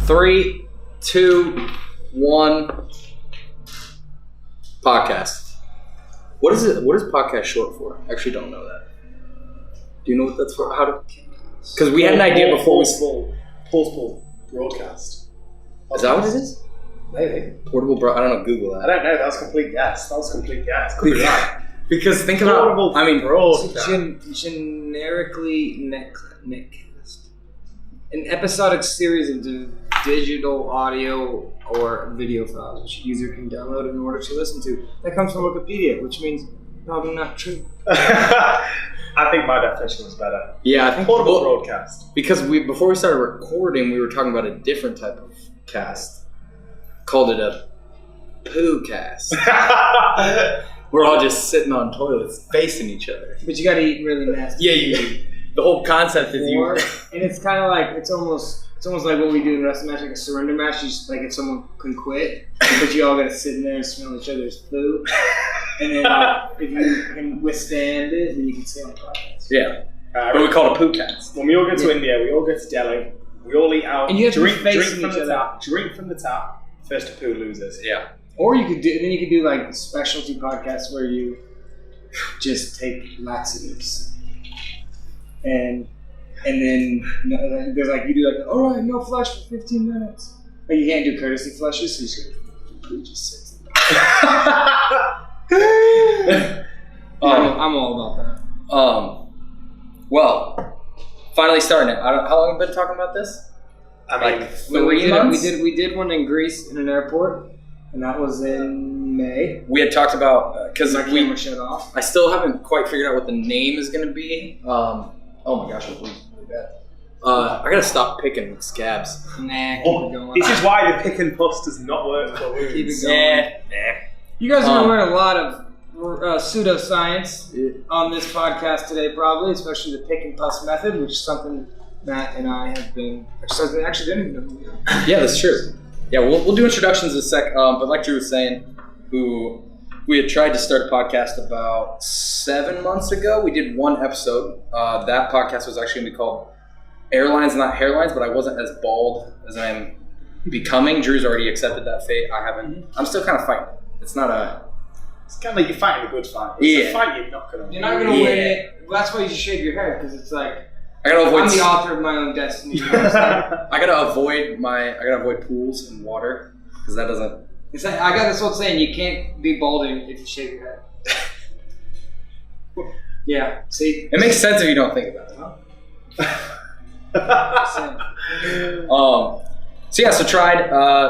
3, 2, 1. Podcast. What is it? What is podcast short for? I actually don't know that. Do you know what that's for? How to? Because we had an idea before we Portable broadcast. Is that what it is? Maybe. Portable I don't know. Google that. I don't know. That was complete guess. Could be right. Because think about. I mean, broadcast. Generically netcast. An episodic series of digital audio or video files which a user can download in order to listen to. That comes from Wikipedia, which means probably not true. I think my definition was better. Yeah, I think portable broadcast. Because before we started recording, we were talking about a different type of cast. Called it a poo cast. We're all just sitting on toilets facing each other. But you gotta eat really nasty. Yeah, the whole concept is and it's kind of like it's almost like what we do in wrestling match, like a surrender match. You just like if someone can quit, but you all gotta sit in there and smell each other's poo. And then if you can withstand it, then you can stay on the podcast. Yeah. But we call it a poo cast. When we all go to India, we all go to Delhi, we all eat out, and you have drink to from the tap. Drink from the tap. First to poo loses. Yeah. Or you could do like specialty podcasts where you just take laxatives, and then there's like you do like all right, no flush for 15 minutes. Like you can't do courtesy flushes, so you just sit. I'm all about that. Well, finally starting it. How long have we been talking about this? Like 3 months? We did one in Greece in an airport, and that was in May. We had talked about because my camera shut off. I still haven't quite figured out what the name is going to be. Oh my gosh, I'm really bad. I gotta stop picking scabs. Nah, keep it going. This is why the pick and puss does not work for wounds. Keep it going. You guys are gonna learn a lot of pseudoscience on this podcast today, probably, especially the pick and puss method, which is something Matt and I have been actually didn't even know who we are. Yeah, that's true. Yeah, we'll do introductions in a sec. But like Drew was saying, we had tried to start a podcast about 7 months ago. We did one episode. That podcast was actually going to be called Airlines, Not Hairlines, but I wasn't as bald as I am becoming. Drew's already accepted that fate. I haven't. I'm still kind of fighting. It's not a... It's kind of like you're fighting a good fight. It's a fight you're not going to win. You're not going to win it. Well, that's why you should shave your head, because it's like... I'm the author of my own destiny. You know I gotta avoid pools and water because that doesn't. It's like, I got this old saying: you can't be balding if you shave your head. Yeah, see, it makes sense if you don't think about it. Huh? So tried.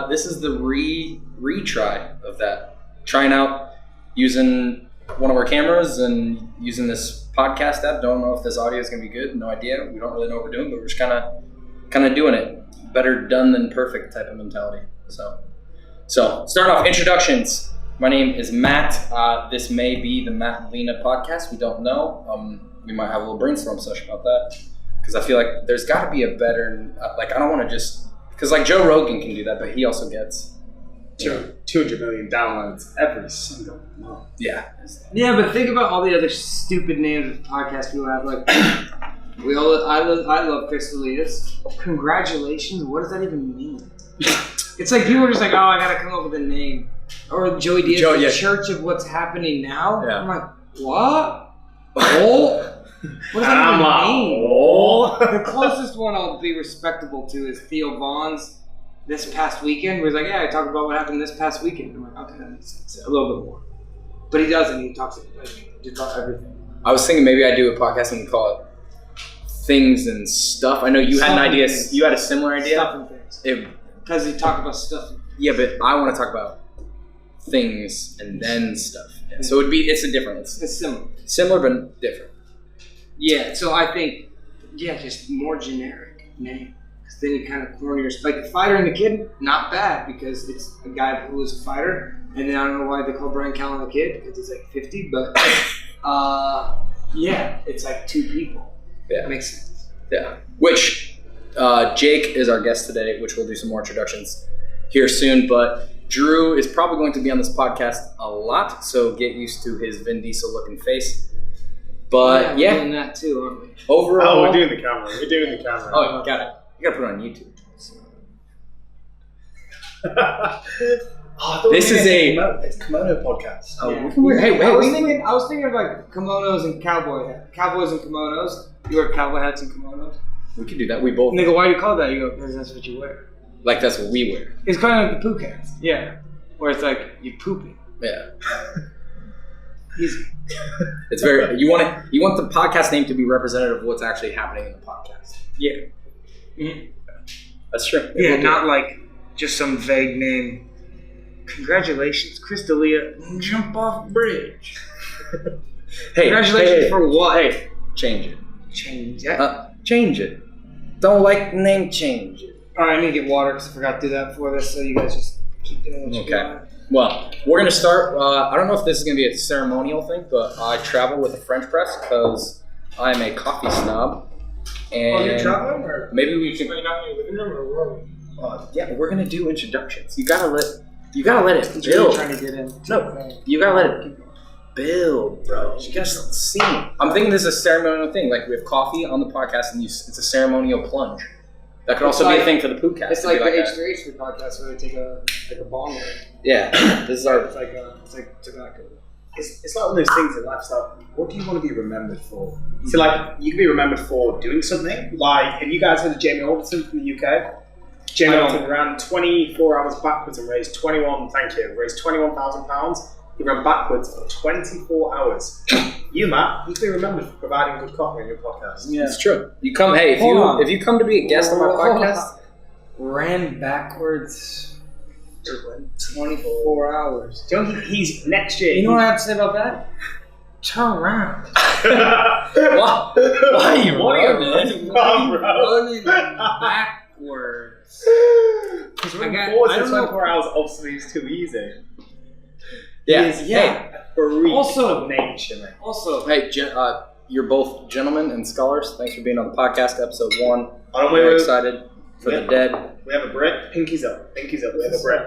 This is the retry of that. Trying out using one of our cameras and using this podcast app. Don't know if this audio is going to be good. No idea. We don't really know what we're doing, but we're just kind of doing it. Better done than perfect type of mentality. So start off introductions. My name is Matt. This may be the Matt and Lena podcast. We don't know. We might have a little brainstorm session about that because I feel like there's got to be a better. I don't want to just because like Joe Rogan can do that, but he also gets 200 million downloads every single month. Yeah. Yeah, but think about all the other stupid names of podcasts people have. Like, I love Chris Elias. Congratulations. What does that even mean? It's like people are just like, oh, I gotta come up with a name. Or Joey Diaz, Church of What's Happening Now. Yeah. I'm like, what? Oh, what does that even mean? Oh. The closest one I'll be respectable to is Theo Vaughn's. This past weekend, where he's like, yeah, I talked about what happened this past weekend. I'm like, okay, that makes sense. A little bit more. But he doesn't. He talks about everything. I was thinking maybe I'd do a podcast and we call it Things and Stuff. I know you had an idea. You had a similar idea. Stuff and things. Because he talked about stuff. Yeah, but I want to talk about things and then stuff. Yeah. So it's a different. It's similar. Similar but different. Yeah, so I think, just more generic name. Then you kind of corner your like the fighter and the kid, not bad because it's a guy who was a fighter, and then I don't know why they call Brian Callen the kid because he's like 50, but it's like two people. Yeah, makes sense. Yeah, which Jake is our guest today, which we'll do some more introductions here soon. But Drew is probably going to be on this podcast a lot, so get used to his Vin Diesel looking face. But we're doing that too, aren't we? Overall, we're doing the camera. Oh, got it. You gotta put it on YouTube. This is it's kimono podcast. Oh, Yeah. we can wear. Hey, I was wait. thinking of like kimonos and cowboys and kimonos. You wear cowboy hats and kimonos. We could do that. We both. And they go, why do you call that? You go, because that's what you wear. Like that's what we wear. It's kind of like the poop hats. Yeah. Where it's like you pooping. Yeah. Easy. It's very. You want the podcast name to be representative of what's actually happening in the podcast. Yeah. Mm-hmm. That's true. Yeah, not like just some vague name. Congratulations, Chris D'Elia. Jump off bridge. Hey, Congratulations for what? Hey, change it. Change that. Change it. Don't like the name, change it. Alright, I need to get water because I forgot to do that before this, so you guys just keep doing what you got. Well, we're going to start. I don't know if this is going to be a ceremonial thing, but I travel with a French press because I'm a coffee snob. And you're traveling? Or maybe we can. Are you not in your living room or Yeah, we're going to do introductions. You gotta let it You're build. trying to get in. No, you gotta let it build, bro. You gotta see it. I'm thinking this is a ceremonial thing. Like we have coffee on the podcast, and it's a ceremonial plunge. That could also be a thing for the podcast. It's like the H3H3 podcast where they take a bong. Yeah, this is our. It's like tobacco. It's like one of those things in life. It's like, what do you want to be remembered for? So, like, you can be remembered for doing something. Like, have you guys heard of Jamie Alderton from the UK? Jamie Alderton ran 24 hours backwards and raised £21,000. He ran backwards for 24 hours. You, Matt, you can be remembered for providing good coffee on your podcast. Yeah, it's true. You come. Hey, if you come to be a guest on my podcast, ran backwards 24 hours. Do you know he's next year? You know what I have to say about that? Turn around. Why are you running? Running backwards. Because running forwards for 24 hours obviously is too easy. Yeah. Yeah. Freak Also- of nature, man. Also, Hey, you're both gentlemen and scholars. Thanks for being on the podcast, episode 1. I'm Very excited for the dead. We have a break. Pinkies up. Pinkies up. We have a break.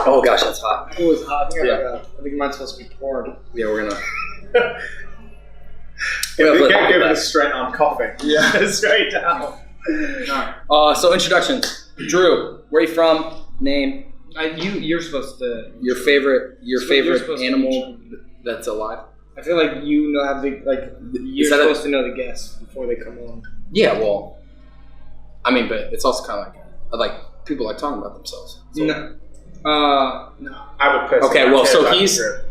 Oh gosh, that's hot. it was hot. Yeah. I think mine's supposed to be poured. Yeah, we're gonna. We can't go for the straight on coffee. Yeah. Straight down. Alright. So introductions. Drew, where are you from? Name. You're supposed to. Your favorite You're supposed to animal that's alive. I feel like you know have the you're that supposed to know the guests before they come on. Yeah, well, I mean, but it's also kind of like people like talking about themselves. So. No. No. I would personally. Okay, well, so care about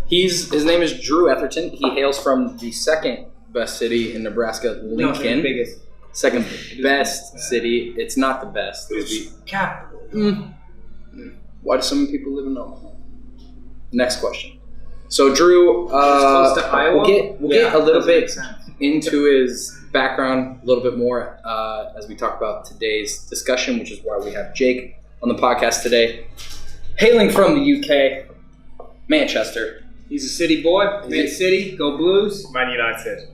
his name is Drew Etherton. He hails from the second best city in Nebraska, Lincoln. Biggest. Second best city. It's not the best. It would be. Capital. Why do so many people live in Omaha? Next question. So Drew, close to Iowa? we'll get a little bit Makes sense. into his background a little bit more as we talk about today's discussion, which is why we have Jake on the podcast today. Hailing from the UK, Manchester. He's a city boy. Man City, go Blues. Man United.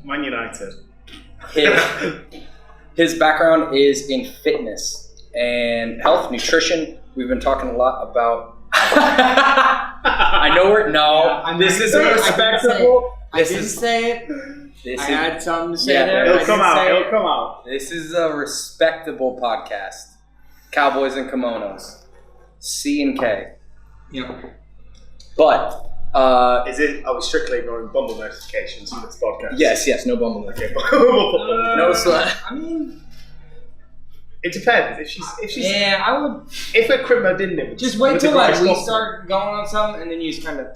His background is in fitness and health, nutrition. We've been talking a lot about. I know we're this is a respectable. I didn't say it. This I is, had something to say Yeah, there. It'll come out. This is a respectable podcast. Cowboys and kimonos, C and K. Yeah. But Are we strictly ignoring Bumble notifications for this podcast? yes, no bumble. Okay. No slut. I mean, It depends. If she's yeah, I would if we're crib didn't just wait till like we start going on something, and then you just kind of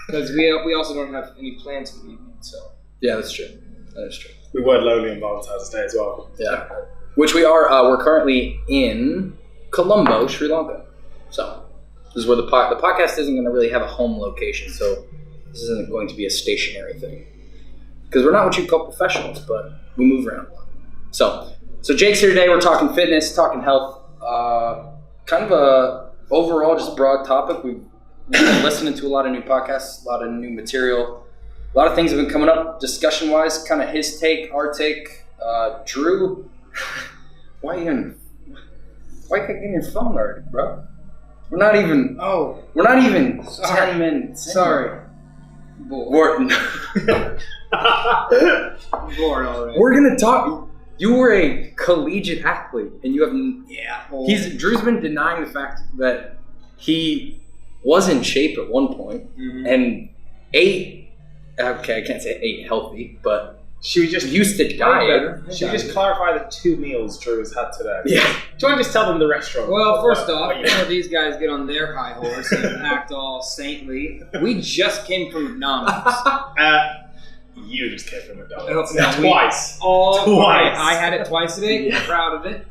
because we also don't have any plans for the evening. So Yeah, that's true. That is true. we were lonely on Valentine's Day as well. Yeah. Which we are. We're currently in Colombo, Sri Lanka. So this is where the podcast isn't going to really have a home location. So this isn't going to be a stationary thing because we're not what you'd call professionals, but we move around a lot. So Jake's here today. We're talking fitness, talking health. Kind of a overall just broad topic. We've been listening to a lot of new podcasts, a lot of new material. A lot of things have been coming up discussion-wise, kind of his take, our take. Drew, why are you getting your phone already, bro? We're not even sorry. 10 minutes in. Sorry. We're Bored already. going to talk. You were a collegiate athlete, and you have Drew's been denying the fact that he was in shape at one point and ate. Okay, I can't say ate healthy, but she was just used to diet. Should we just clarify the 2 meals Drew has had today? Yeah. Do you want to just tell them the restaurant? Well, first off, before these guys get on their high horse and act all saintly, we just came from McDonald's. You just came from McDonald's. Twice. Twice. I had it twice today. I'm proud of it.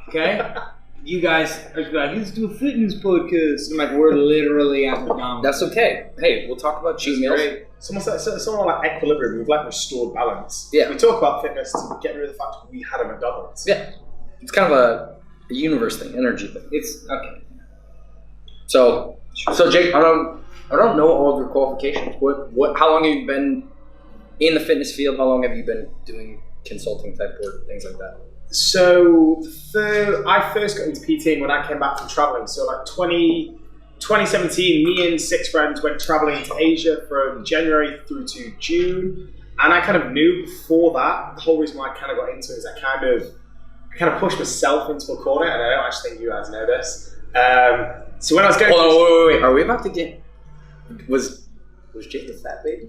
Okay? You guys are like, let's do a fitness podcast. I'm like, we're literally at McDonald's. That's okay. Hey, we'll talk about cheat meals. Someone like equilibrium. We've like restored balance. Yeah. We talk about fitness to get rid of the fact that we had a McDonald's. Yeah. It's kind of a universe thing, energy thing. It's okay. So Jake, I don't know all of your qualifications. How long have you been in the fitness field? How long have you been doing consulting type work, things like that? So I first got into PTing when I came back from traveling. So like 2017, me and 6 friends went traveling to Asia from January through to June. And I kind of knew before that, the whole reason why I kind of got into it is I kind of pushed myself into a corner, and I don't actually think you guys know this. So when I was going wait. Are we about to get... Was Jake a fat baby?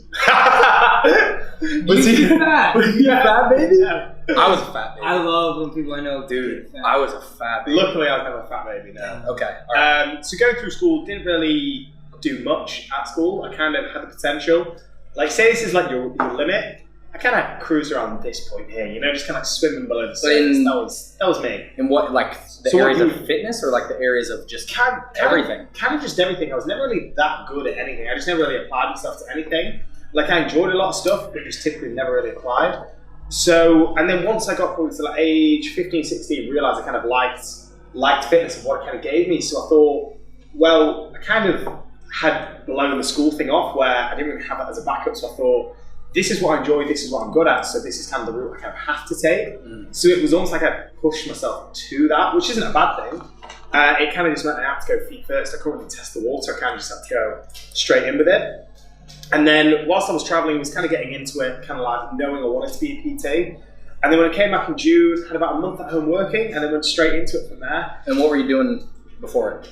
Was he fat? Was he a fat baby? Yeah. I was a fat baby. I love when people I know Dude, I was a fat baby. Luckily, I was never a fat baby now. Okay. All right. So going through school, didn't really do much at school. I kind of had the potential. Like, say this is like your limit. I kind of cruised around this point here, just kind of swimming below the surface. That was me. In what, like the areas of fitness or like the areas of just everything? Kind of just everything. I was never really that good at anything. I just never really applied myself to anything. Like, I enjoyed a lot of stuff, but just typically never really applied. So, and then once I got probably to like age 15, 16, realised I kind of liked fitness and what it kind of gave me. So I thought, well, I kind of had blown the school thing off where I didn't really have it as a backup. So I thought, this is what I enjoy, this is what I'm good at, so this is kind of the route I kind of have to take. So it was almost like I pushed myself to that, which isn't a bad thing. It kind of just meant I had to go feet first. I couldn't really test the water, I kind of just had to go straight in with it. And then whilst I was traveling, I was kind of getting into it, kind of like knowing I wanted to be a PT. And then when I came back in June, had about a month at home working, and then went straight into it from there. And what were you doing before it?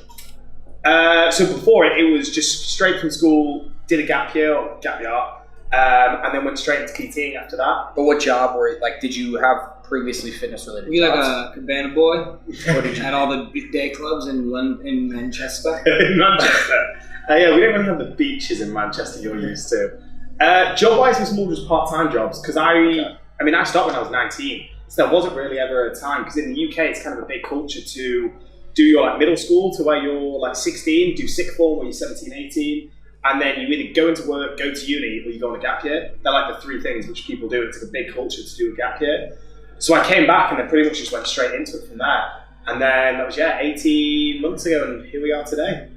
So before it was just straight from school, did a gap year, and then went straight into PTing after that. But what job did you have previously fitness related? Were you like a cabana boy? Or did you at all the day clubs in Manchester? In Manchester. Yeah, we don't really have the beaches in Manchester you're used to. Job-wise, it was more just part-time jobs because I started when I was 19, so there wasn't really ever a time because in the UK it's kind of a big culture to do your like middle school to where you're like 16, do sixth form where you're 17, 18. And then you either go into work, go to uni, or you go on a gap year. They're like the 3 things which people do. It's like a big culture to do a gap year. So I came back and then pretty much just went straight into it from there. And then that was 18 months ago, and here we are today.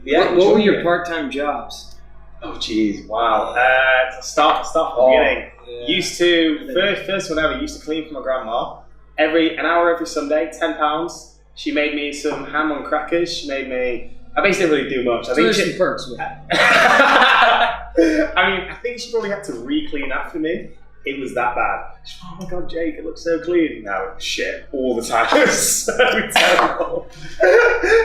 Yeah. What were your part-time jobs? Oh geez, wow. Start from the beginning. Yeah. Used to first one ever. Used to clean for my grandma. An hour every Sunday, £10. She made me some ham on crackers. She made me. I basically didn't really do much. I think there's some perks with it. I think she probably had to re-clean after me. It was that bad. She went, oh my god, Jake, it looks so clean. No, it was shit all the time. It was so terrible.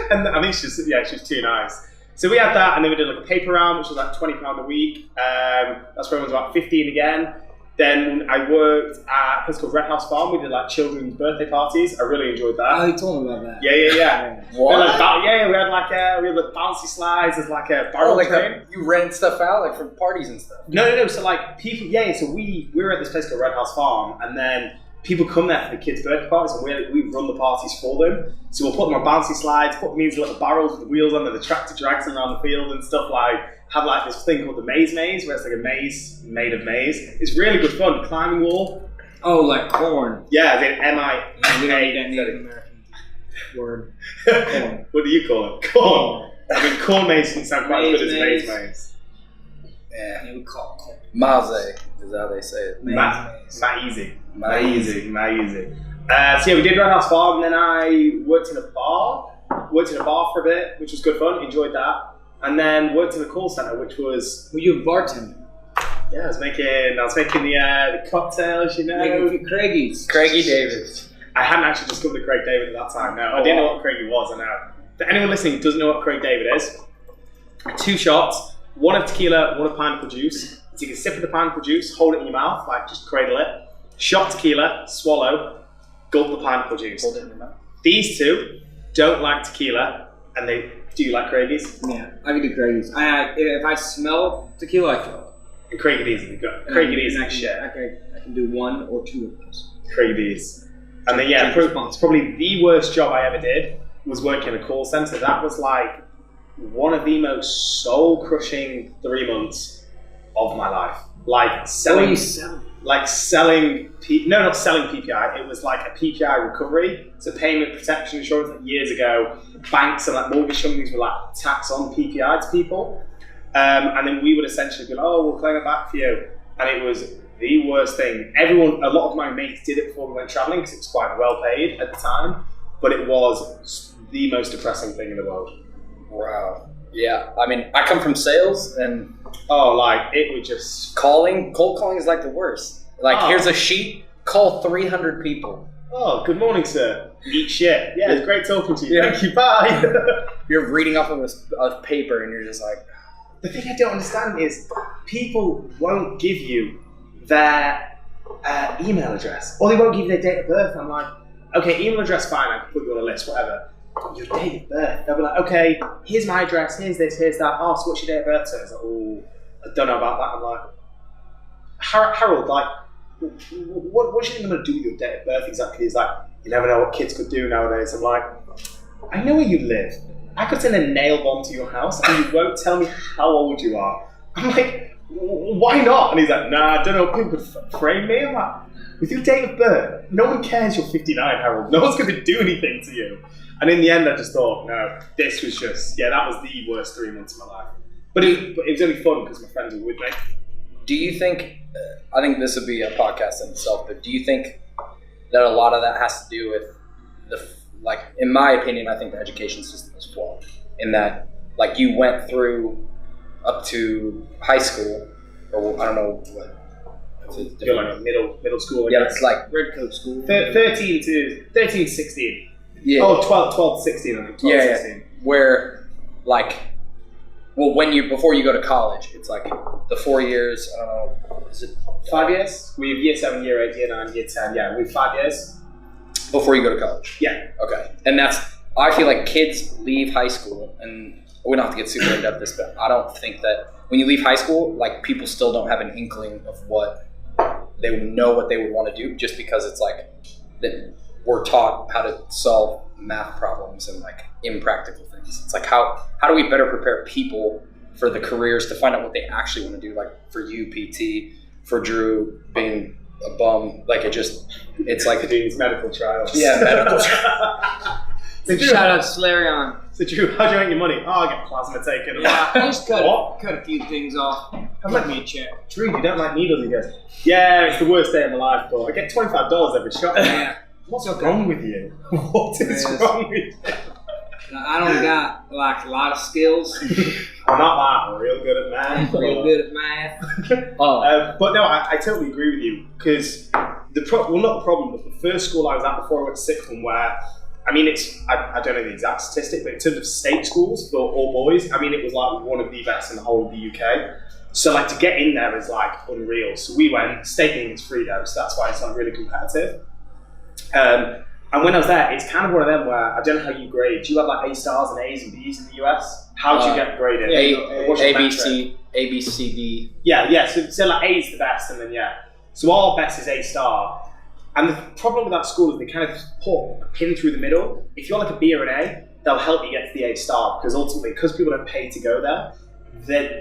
And I think she was too nice. So we had that, and then we did like a paper round, which was like £20 a week. That's where it was about 15 again. Then I worked at a place called Red House Farm. We did like children's birthday parties. I really enjoyed that. Oh, you told me about that. Yeah. What? We had like bouncy slides. There's like a barrel train. You rent stuff out like for parties and stuff. No. So like people, So we were at this place called Red House Farm, and then people come there for the kids' birthday parties, and we run the parties for them. So we'll put them on bouncy slides, put them in these little barrels with the wheels on, and the tractor drags them around the field and stuff like. Have like this thing called the maze, where it's like a maze made of maize. It's really good fun. Climbing wall. Oh, like corn. Yeah, the M-I. We don't need that Native American word. Corn. What do you call it? Corn. I mean, corn maze doesn't sound quite as good as maze. Yeah, we call it corn. Maze is how they say it. Maize. So we did Red House Farm, and then I worked in a bar for a bit, which was good fun. Enjoyed that. And then worked in a call centre, which was... Were you a bartender? Yeah, I was making the cocktails, you know. Making Craigies. Craigie David. I hadn't actually discovered Craig David at that time. No, I didn't know what Craigie was. I know. But anyone listening who doesn't know what Craig David is, 2 shots, 1 of tequila, 1 of pineapple juice. So you can sip of the pineapple juice, hold it in your mouth, like just cradle it. Shot tequila, swallow, gulp the pineapple juice. Hold it in your mouth. These 2 don't like tequila, and they do like Craigies. Yeah, I can do Craigies. If I smell tequila, I throw it. And Craigies are good. Craigies I is shit. can do 1 or 2 of those. Craigies. And then it's probably the worst job I ever did was working in a call centre. That was like one of the most soul-crushing 3 months of my life. Like selling. What are you selling? Like selling. Not selling PPI. It was like a PPI recovery. So payment protection insurance. Like years ago, banks and like mortgage companies would like tax on PPI to people, and then we would essentially be like, "Oh, we'll claim it back for you." And it was the worst thing. A lot of my mates did it before we went travelling because it was quite well paid at the time, but it was the most depressing thing in the world. Wow. Yeah. I mean, I come from sales, and it would just cold calling is like the worst. Like, here's a sheet, call 300 people. Oh, good morning, sir. Eat shit. Yeah, it's great talking to you. Yeah. Thank you. Bye. You're reading off of a paper, and you're just like. The thing I don't understand is people won't give you their email address, or they won't give you their date of birth. I'm like, okay, email address, fine, I can put you on a list, whatever. Your date of birth. They'll be like, okay, here's my address, here's this, here's that. Oh, so what's your date of birth? So I was like, oh, I don't know about that. I'm like, Harold, like, what do you think I'm going to do with your date of birth exactly? He's like, you never know what kids could do nowadays. I'm like, I know where you live. I could send a nail bomb to your house and you won't tell me how old you are. I'm like, why not? And he's like, nah, I don't know, people could frame me. I'm like, with your date of birth, no one cares you're 59, Harold. No one's going to do anything to you. And in the end, I just thought, no, this was just, that was the worst 3 months of my life. But it was only fun because my friends were with me. Do you think, I think this would be a podcast in itself, but do you think that a lot of that has to do with in my opinion, I think the education system is flawed in that, like, you went through up to high school, or I don't know what. You're like middle school. Yeah, it's like red coat school. 13 to 16. Yeah. Oh, 12 to 16, I think. 12 to 16. Where, like, well, before you go to college, it's like the 4 years, is it 5 years? We have year 7, year 8, year 9, year 10. Yeah, we have 5 years. Before you go to college? Yeah. Okay. And I feel like kids leave high school, and we don't have to get super in depth this, but I don't think that when you leave high school, like, people still don't have an inkling of what they would know what they would want to do, just because it's like that we're taught how to solve math problems and like impractical things. It's like how do we better prepare people for the careers to find out what they actually want to do? Like for you, PT, for Drew being a bum, like it's like doing these medical trials. Yeah, medical trials. So shout out to Slarion. So Drew, how do you make your money? Oh, I get plasma taken. Yeah, I just cut a few things off. Give me a check. Drew, you don't like needles, he goes, yeah, it's the worst day of my life, but I get $25 every shot. Yeah. What's wrong with you? What is wrong with you? I don't got like a lot of skills. I'm not that. I'm real good at math. Real good at math. But no, I totally agree with you, because not the problem, but the first school I was at before I went to sixth one, where, I mean, I don't know the exact statistic, but in terms of state schools for all boys, I mean, it was like one of the best in the whole of the UK. So like to get in there is like unreal. So we went, state meaning is free though, so that's why it's like really competitive. And when I was there, it's kind of one of them where, I don't know how you grade. Do you have like A stars and A's and B's in the US? How do you get graded? A, B, C, D. Yeah. So like A is the best, and then So our best is A star. And the problem with that school is they kind of put a pin through the middle. If you're like a B or an A, they'll help you get to the A star, because ultimately, because people don't pay to go there,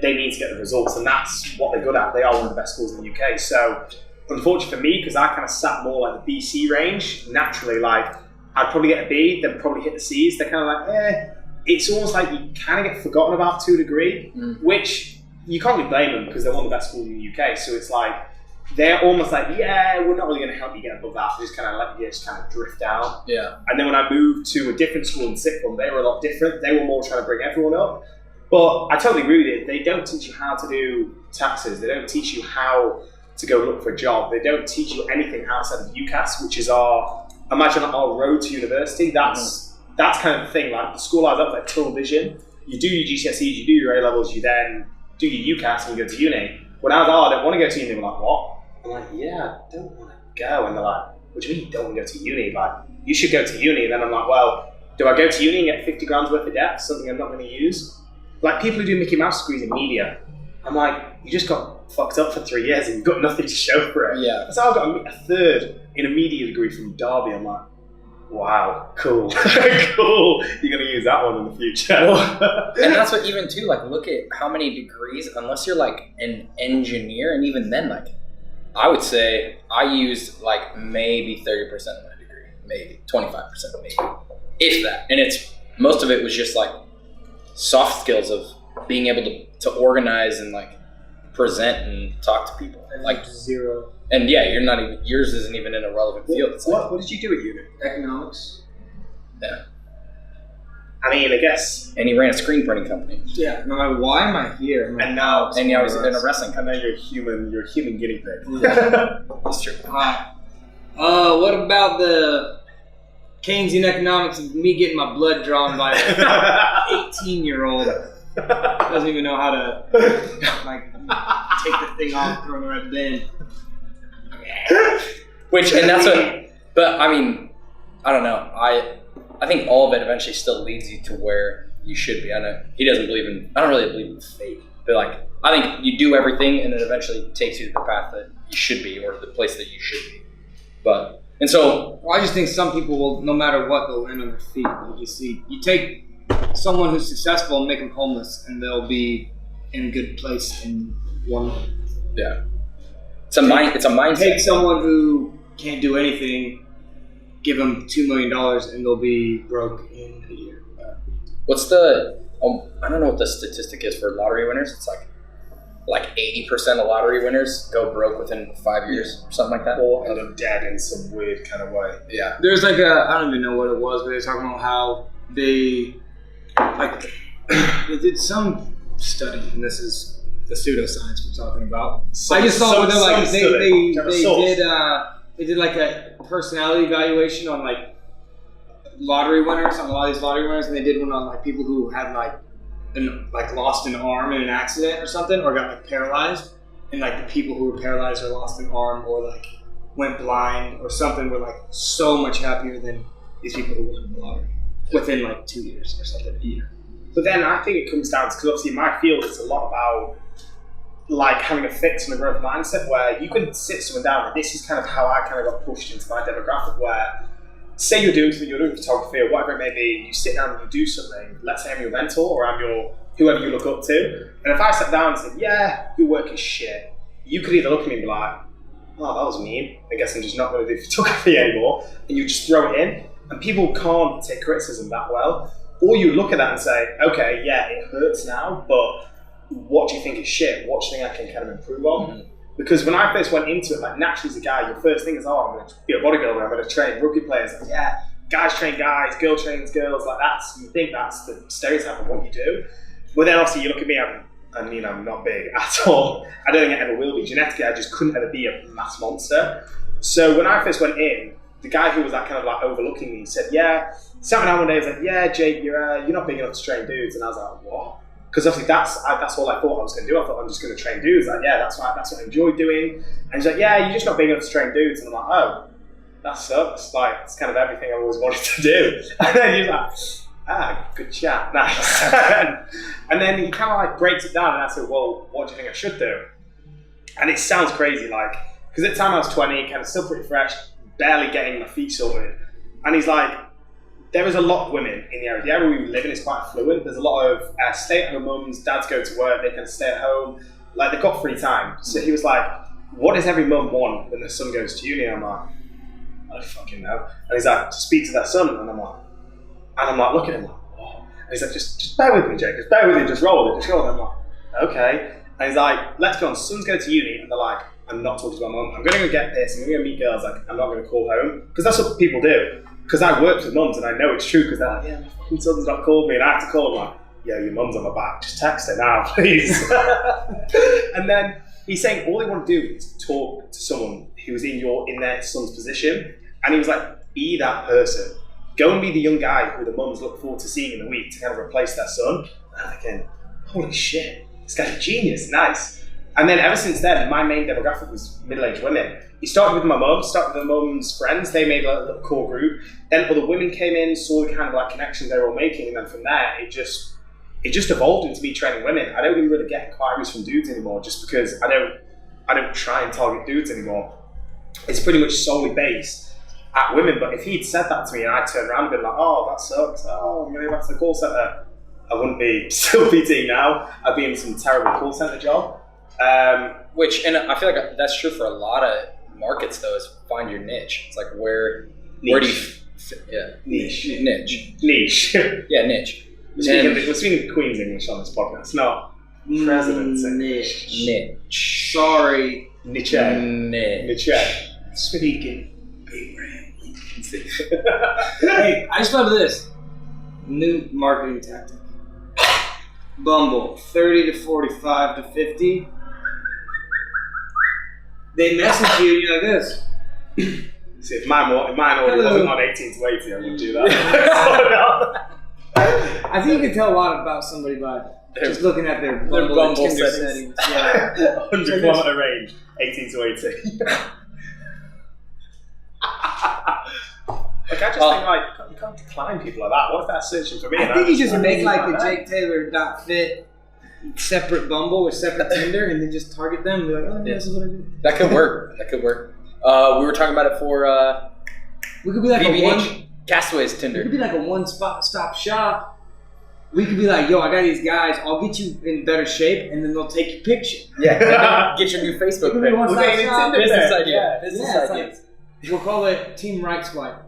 they need to get the results, and that's what they're good at. They are one of the best schools in the UK. So unfortunately for me, because I kind of sat more like the BC range, naturally, like, I'd probably get a B, then probably hit the C's. They're kind of like, It's almost like you kind of get forgotten about to a degree, which you can't really blame them, because they're one of the best schools in the UK. So it's like, they're almost like, we're not really going to help you get above that. We're just kind of let you just kind of drift down. Yeah. And then when I moved to a different school in sixth form, they were a lot different. They were more trying to bring everyone up. But I totally agree with you. They don't teach you how to do taxes. They don't teach you how to go look for a job. They don't teach you anything outside of UCAS, which is our road to university. That's kind of the thing. Like the school I was up, like tunnel vision. You do your GCSEs, you do your A levels, you then do your UCAS and you go to uni. When I was I don't want to go to uni, they were like, what? I'm like, yeah, I don't want to go. And they're like, what do you mean you don't want to go to uni? Like, you should go to uni. And then I'm like, well, do I go to uni and get 50 grand's worth of debt, something I'm not going to use? Like people who do Mickey Mouse degrees in media, I'm like, you just got fucked up for 3 years and you've got nothing to show for it. Yeah. So I've got a third in a media degree from Derby. I'm like, wow, cool. Cool. You're going to use that one in the future. And that's what even too, like look at how many degrees, unless you're like an engineer, and even then, like I would say I used like maybe 30% of my degree, maybe 25% maybe, if that. And it's, most of it was just like soft skills of being able to organize and like present and talk to people. And like zero. And yeah, yours isn't even in a relevant field. It's like, what did you do at uni? Economics. Yeah. I mean, I guess. And he ran a screen printing company. Yeah. No, like, why am I here? And now I was in a wrestling I company. know you're a human guinea pig. Yeah. That's true. What about the Keynesian economics of me getting my blood drawn by an 18-year-old? Doesn't even know how to like take the thing off, throw it right bin. And that's what, but I mean, I don't know. I think all of it eventually still leads you to where you should be. I know he doesn't believe in, I don't really believe in fate, but like, I think you do everything and it eventually takes you to the path that you should be or the place that you should be. But, and so. Well, I just think some people will, no matter what, they'll land on their feet. Like you see, you take someone who's successful and make them homeless and they'll be in a good place in 1 month. Yeah. It's a mindset. Take someone who can't do anything, give them $2 million and they'll be broke in a year. What's the, I don't know what the statistic is for lottery winners. It's like 80% of lottery winners go broke within 5 years or something like that. Or end up dead in some weird kind of way. Yeah. There's like I don't even know what it was, but they were talking about how they did some study, and this is the pseudoscience we're talking about. I just saw where they're like they did like a personality evaluation on like lottery winners, on a lot of these lottery winners, and they did one on like people who had like lost an arm in an accident or something, or got like paralyzed, and like the people who were paralyzed or lost an arm or like went blind or something were like so much happier than these people who won the lottery within like 2 years or something, a year. But then I think it comes down to, because obviously in my field it's a lot about like having a fixed and a growth mindset where you can sit someone down, and this is kind of how I kind of got pushed into my demographic, where say you're doing photography or whatever it may be, you sit down and you do something, let's say I'm your mentor or I'm your whoever you look up to, and if I sat down and said, yeah, your work is shit, you could either look at me and be like, oh, that was mean, I guess I'm just not going to do photography anymore, and you just throw it in, and people can't take criticism that well. Or you look at that and say, okay, yeah, it hurts now, but what do you think is shit? What do you think I can kind of improve on? Mm-hmm. Because when I first went into it, like naturally as a guy, your first thing is, oh, I'm going to be a bodybuilder, I'm going to train rugby players. Like, yeah, guys train guys, girl trains girls, like you think that's the stereotype of what you do. But then obviously you look at me, I'm not big at all. I don't think I ever will be. Genetically, I just couldn't ever be a mass monster. So when I first went in, the guy who was like kind of like overlooking me said, yeah, sat me down one day, he was like, yeah, Jake, you're not big enough to train dudes. And I was like, what? Because obviously that's all I thought I was going to do. I thought I'm just going to train dudes. Like, yeah, that's what I enjoy doing. And he's like, yeah, you're just not big enough to train dudes. And I'm like, oh, that sucks. Like, it's kind of everything I always wanted to do. And then he's like, good chat, nice. And then he kind of like breaks it down, and I said, well, what do you think I should do? And it sounds crazy, like, because at the time I was 20, kind of still pretty fresh, barely getting my feet sorted. And he's like, there is a lot of women in the area. The area we live in is quite affluent. There's a lot of stay-at-home mums, dads go to work, they can stay at home. Like, they've got free time. So he was like, what does every mum want when their son goes to uni? I'm like, I don't fucking know. And he's like, to speak to their son. And I'm like, looking at him like, what? And he's like, just bear with me, Jake. Just bear with me, just roll it, just roll it. I'm like, okay. And he's like, let's go on, sons go to uni. And they're like, I'm not talking to my mum. I'm going to go get this. I'm going to go meet girls. Like, I'm not going to call home. Because that's what people do. Because I worked with mums and I know it's true, because they're like, yeah, my fucking son's not called me, and I have to call them. Like, "Yo, your mum's on my back. Just text her now, please." And then he's saying all they want to do is talk to someone who's in their son's position. And he was like, be that person. Go and be the young guy who the mums look forward to seeing in the week to kind of replace their son. And I'm thinking, holy shit, this guy's a genius, nice. And then ever since then, my main demographic was middle-aged women. He started with my mum, started with my mum's friends. They made a little core group. Then other women came in, saw the kind of like connections they were all making. And then from there, it just evolved into me training women. I don't even really get inquiries from dudes anymore just because I don't try and target dudes anymore. It's pretty much solely based at women. But if he'd said that to me and I'd turned around and been like, oh, that sucks. Oh, I'm going to go back to the call centre. I wouldn't be still PT now. I'd be in some terrible call centre job. And I feel like that's true for a lot of markets though, is find your niche. It's like where do you niche. Yeah, niche. We're speaking Queen's English on this podcast, not President's English. Niche. Sorry. Niche. Speaking Abraham Lincoln. Hey, I just love this. New marketing tactic. Bumble, 30 to 45 to 50. They message you and you're like this. See, if mine already wasn't on 18 to 80, I wouldn't do that. I think you can tell a lot about somebody by just looking at their Bumble Tinder settings. Yeah. 100 kilometer range, 18 to 80. Like, I just think, like, you can't decline people like that. What if they're searching for me? I think you just make like a Jake Taylor .fit separate Bumble or separate Tinder and then just target them and be like, oh, this is what I do. That could work. We were talking about it for we could be like BBH, Castaways Tinder. We could be like a one-stop shop. We could be like, yo, I got these guys. I'll get you in better shape, and then they'll take your picture. Yeah, get your new Facebook page. Business idea. We'll call it Team Right Swipe.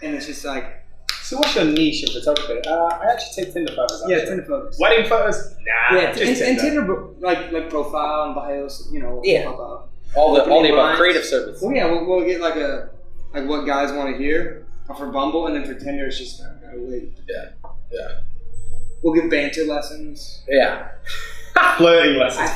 And it's just like... So what's your niche in photography? I actually take Tinder photos. Actually. Yeah, Tinder photos. Wedding photos? Nah, yeah, just and Tinder, like profile and bios, you know. Yeah. All the above creative service. Well, yeah, we'll get like what guys want to hear for Bumble, and then for Tinder, it's just gotta wait. Yeah. We'll give banter lessons. Yeah. Flirting lessons.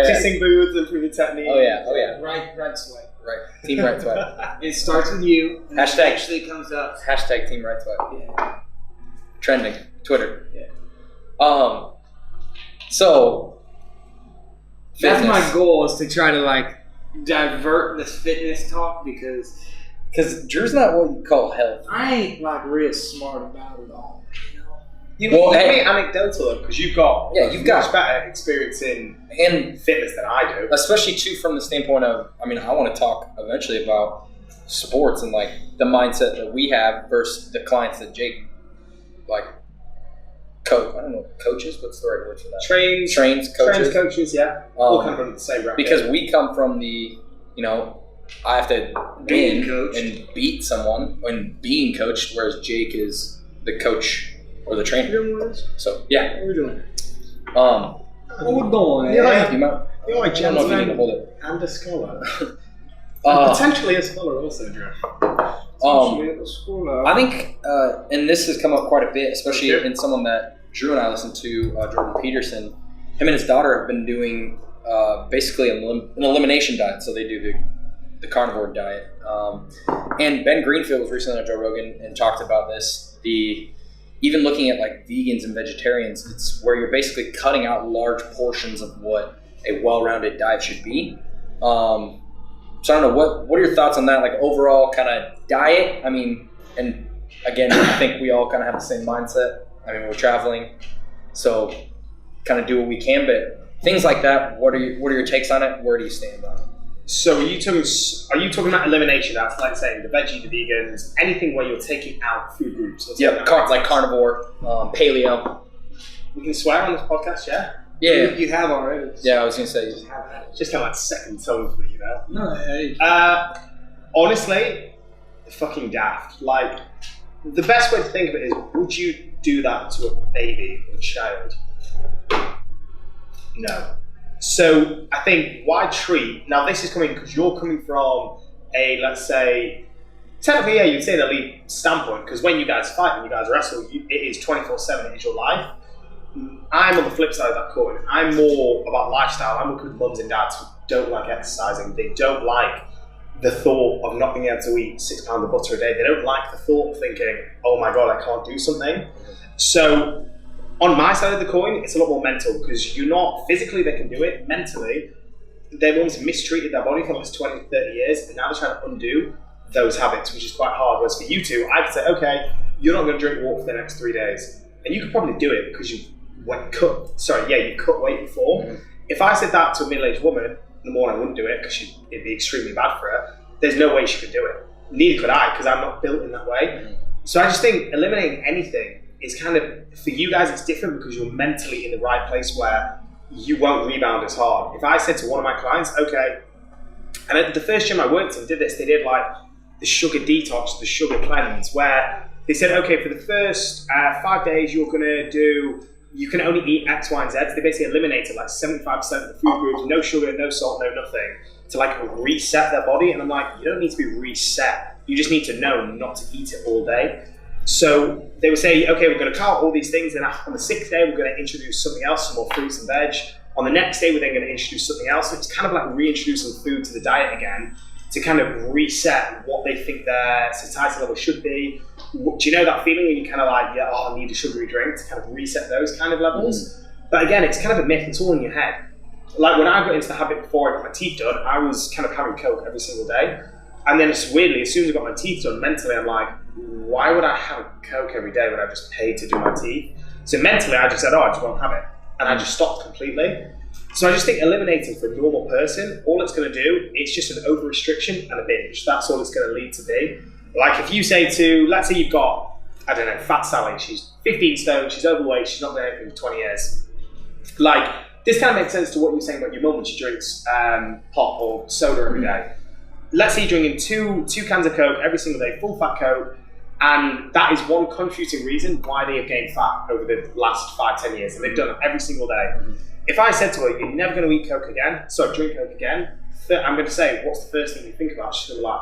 Kissing booths, improving technique. Oh yeah. Right swipe. Right. Team Right Swipe. It starts with you. And Hashtag. Actually comes up. Hashtag Team Right Swipe. Yeah. Trending. Twitter. Yeah. So. That's fitness. my goal, is to try to like divert this fitness talk because Drew's not what you call health. I ain't like real smart about it all. You can be anecdotal because you've got much better experience in fitness than I do. Especially too from the standpoint of, I mean, I want to talk eventually about sports and like the mindset that we have versus the clients that Jake like coach. I don't know, coaches. What's the right word for that? Trains coaches. Yeah. All come from the same rep. Because we come from the, I have to win and beat someone when being coached, whereas Jake is the coach. Or the trainer. So yeah. What are we doing? What we're doing? You're like I don't know if you need to hold it. And a scholar. Potentially a scholar also, Drew. I think, and this has come up quite a bit, especially in someone that Drew and I listen to, Jordan Peterson. Him and his daughter have been doing basically an elimination diet. So they do the carnivore diet. And Ben Greenfield was recently on Joe Rogan and talked about this. Even looking at like vegans and vegetarians, it's where you're basically cutting out large portions of what a well-rounded diet should be. So I don't know, what are your thoughts on that? Like overall kind of diet? I mean, and again, I think we all kind of have the same mindset. I mean, we're traveling, so kind of do what we can, but things like that, what are your takes on it? Where do you stand on it? So are you talking about elimination? That's like saying the veggie, the vegans, anything where you're taking out food groups. Yeah, like carnivore, paleo. We can swear on this podcast, yeah? Yeah. You have already. Yeah, I was going to say. Just kind of like second tone for me, you know? No, hey. Honestly, fucking daft. Like, the best way to think of it is, would you do that to a baby or a child? No. So I think why treat? Now this is coming because you're coming from a, let's say, technically, yeah, you'd say the elite standpoint, because when you guys fight and you guys wrestle, it is 24/7, it is your life. I'm on the flip side of that coin. I'm more about lifestyle. I'm working with mums and dads who don't like exercising. They don't like the thought of not being able to eat 6 pounds of butter a day. They don't like the thought of thinking, oh my God, I can't do something. So on my side of the coin, it's a lot more mental, because you're not, physically they can do it, mentally, they've almost mistreated their body for the last 20, 30 years, and now they're trying to undo those habits, which is quite hard. Whereas for you two, I could say, okay, you're not going to drink water for the next 3 days. And you could probably do it because you cut weight before. Mm-hmm. If I said that to a middle-aged woman in the morning, I wouldn't do it because it'd be extremely bad for her. There's no way she could do it. Neither could I, because I'm not built in that way. Mm-hmm. So I just think eliminating anything is kind of, for you guys, it's different because you're mentally in the right place where you won't rebound as hard. If I said to one of my clients, okay, and at the first gym I worked in did this, they did like the sugar detox, the sugar cleanse, where they said, okay, for the first 5 days you can only eat X, Y, and Z. So they basically eliminated like 75% of the food groups, no sugar, no salt, no nothing, to like reset their body. And I'm like, you don't need to be reset. You just need to know not to eat it all day. So they would say, okay, we're going to cut out all these things, and on the 6th day, we're going to introduce something else, some more fruits and veg. On the next day, we're then going to introduce something else. So it's kind of like reintroducing food to the diet again to kind of reset what they think their satiety level should be. Do you know that feeling when you kind of like, yeah, I need a sugary drink to kind of reset those kind of levels? But again, it's kind of a myth. It's all in your head. Like when I got into the habit before I got my teeth done, I was kind of having Coke every single day. And then it's weirdly, as soon as I got my teeth done, mentally I'm like, why would I have a Coke every day when I just paid to do my teeth? So mentally I just said, I just won't have it. And I just stopped completely. So I just think eliminating for a normal person, all it's going to do, it's just an over-restriction and a binge. That's all it's going to lead to be. Like if you say let's say you've got, I don't know, Fat Sally, she's 15 stone, she's overweight, she's not been anything for 20 years. Like, this kind of makes sense to what you're saying about your mum when she drinks pop or soda every day. Let's say you're drinking two cans of Coke every single day, full fat Coke, and that is one contributing reason why they have gained fat over the last 5-10 years, and they've done it every single day. If I said to her, you're never going to eat Coke again, drink Coke again, I'm going to say, what's the first thing you think about? She's going to be like,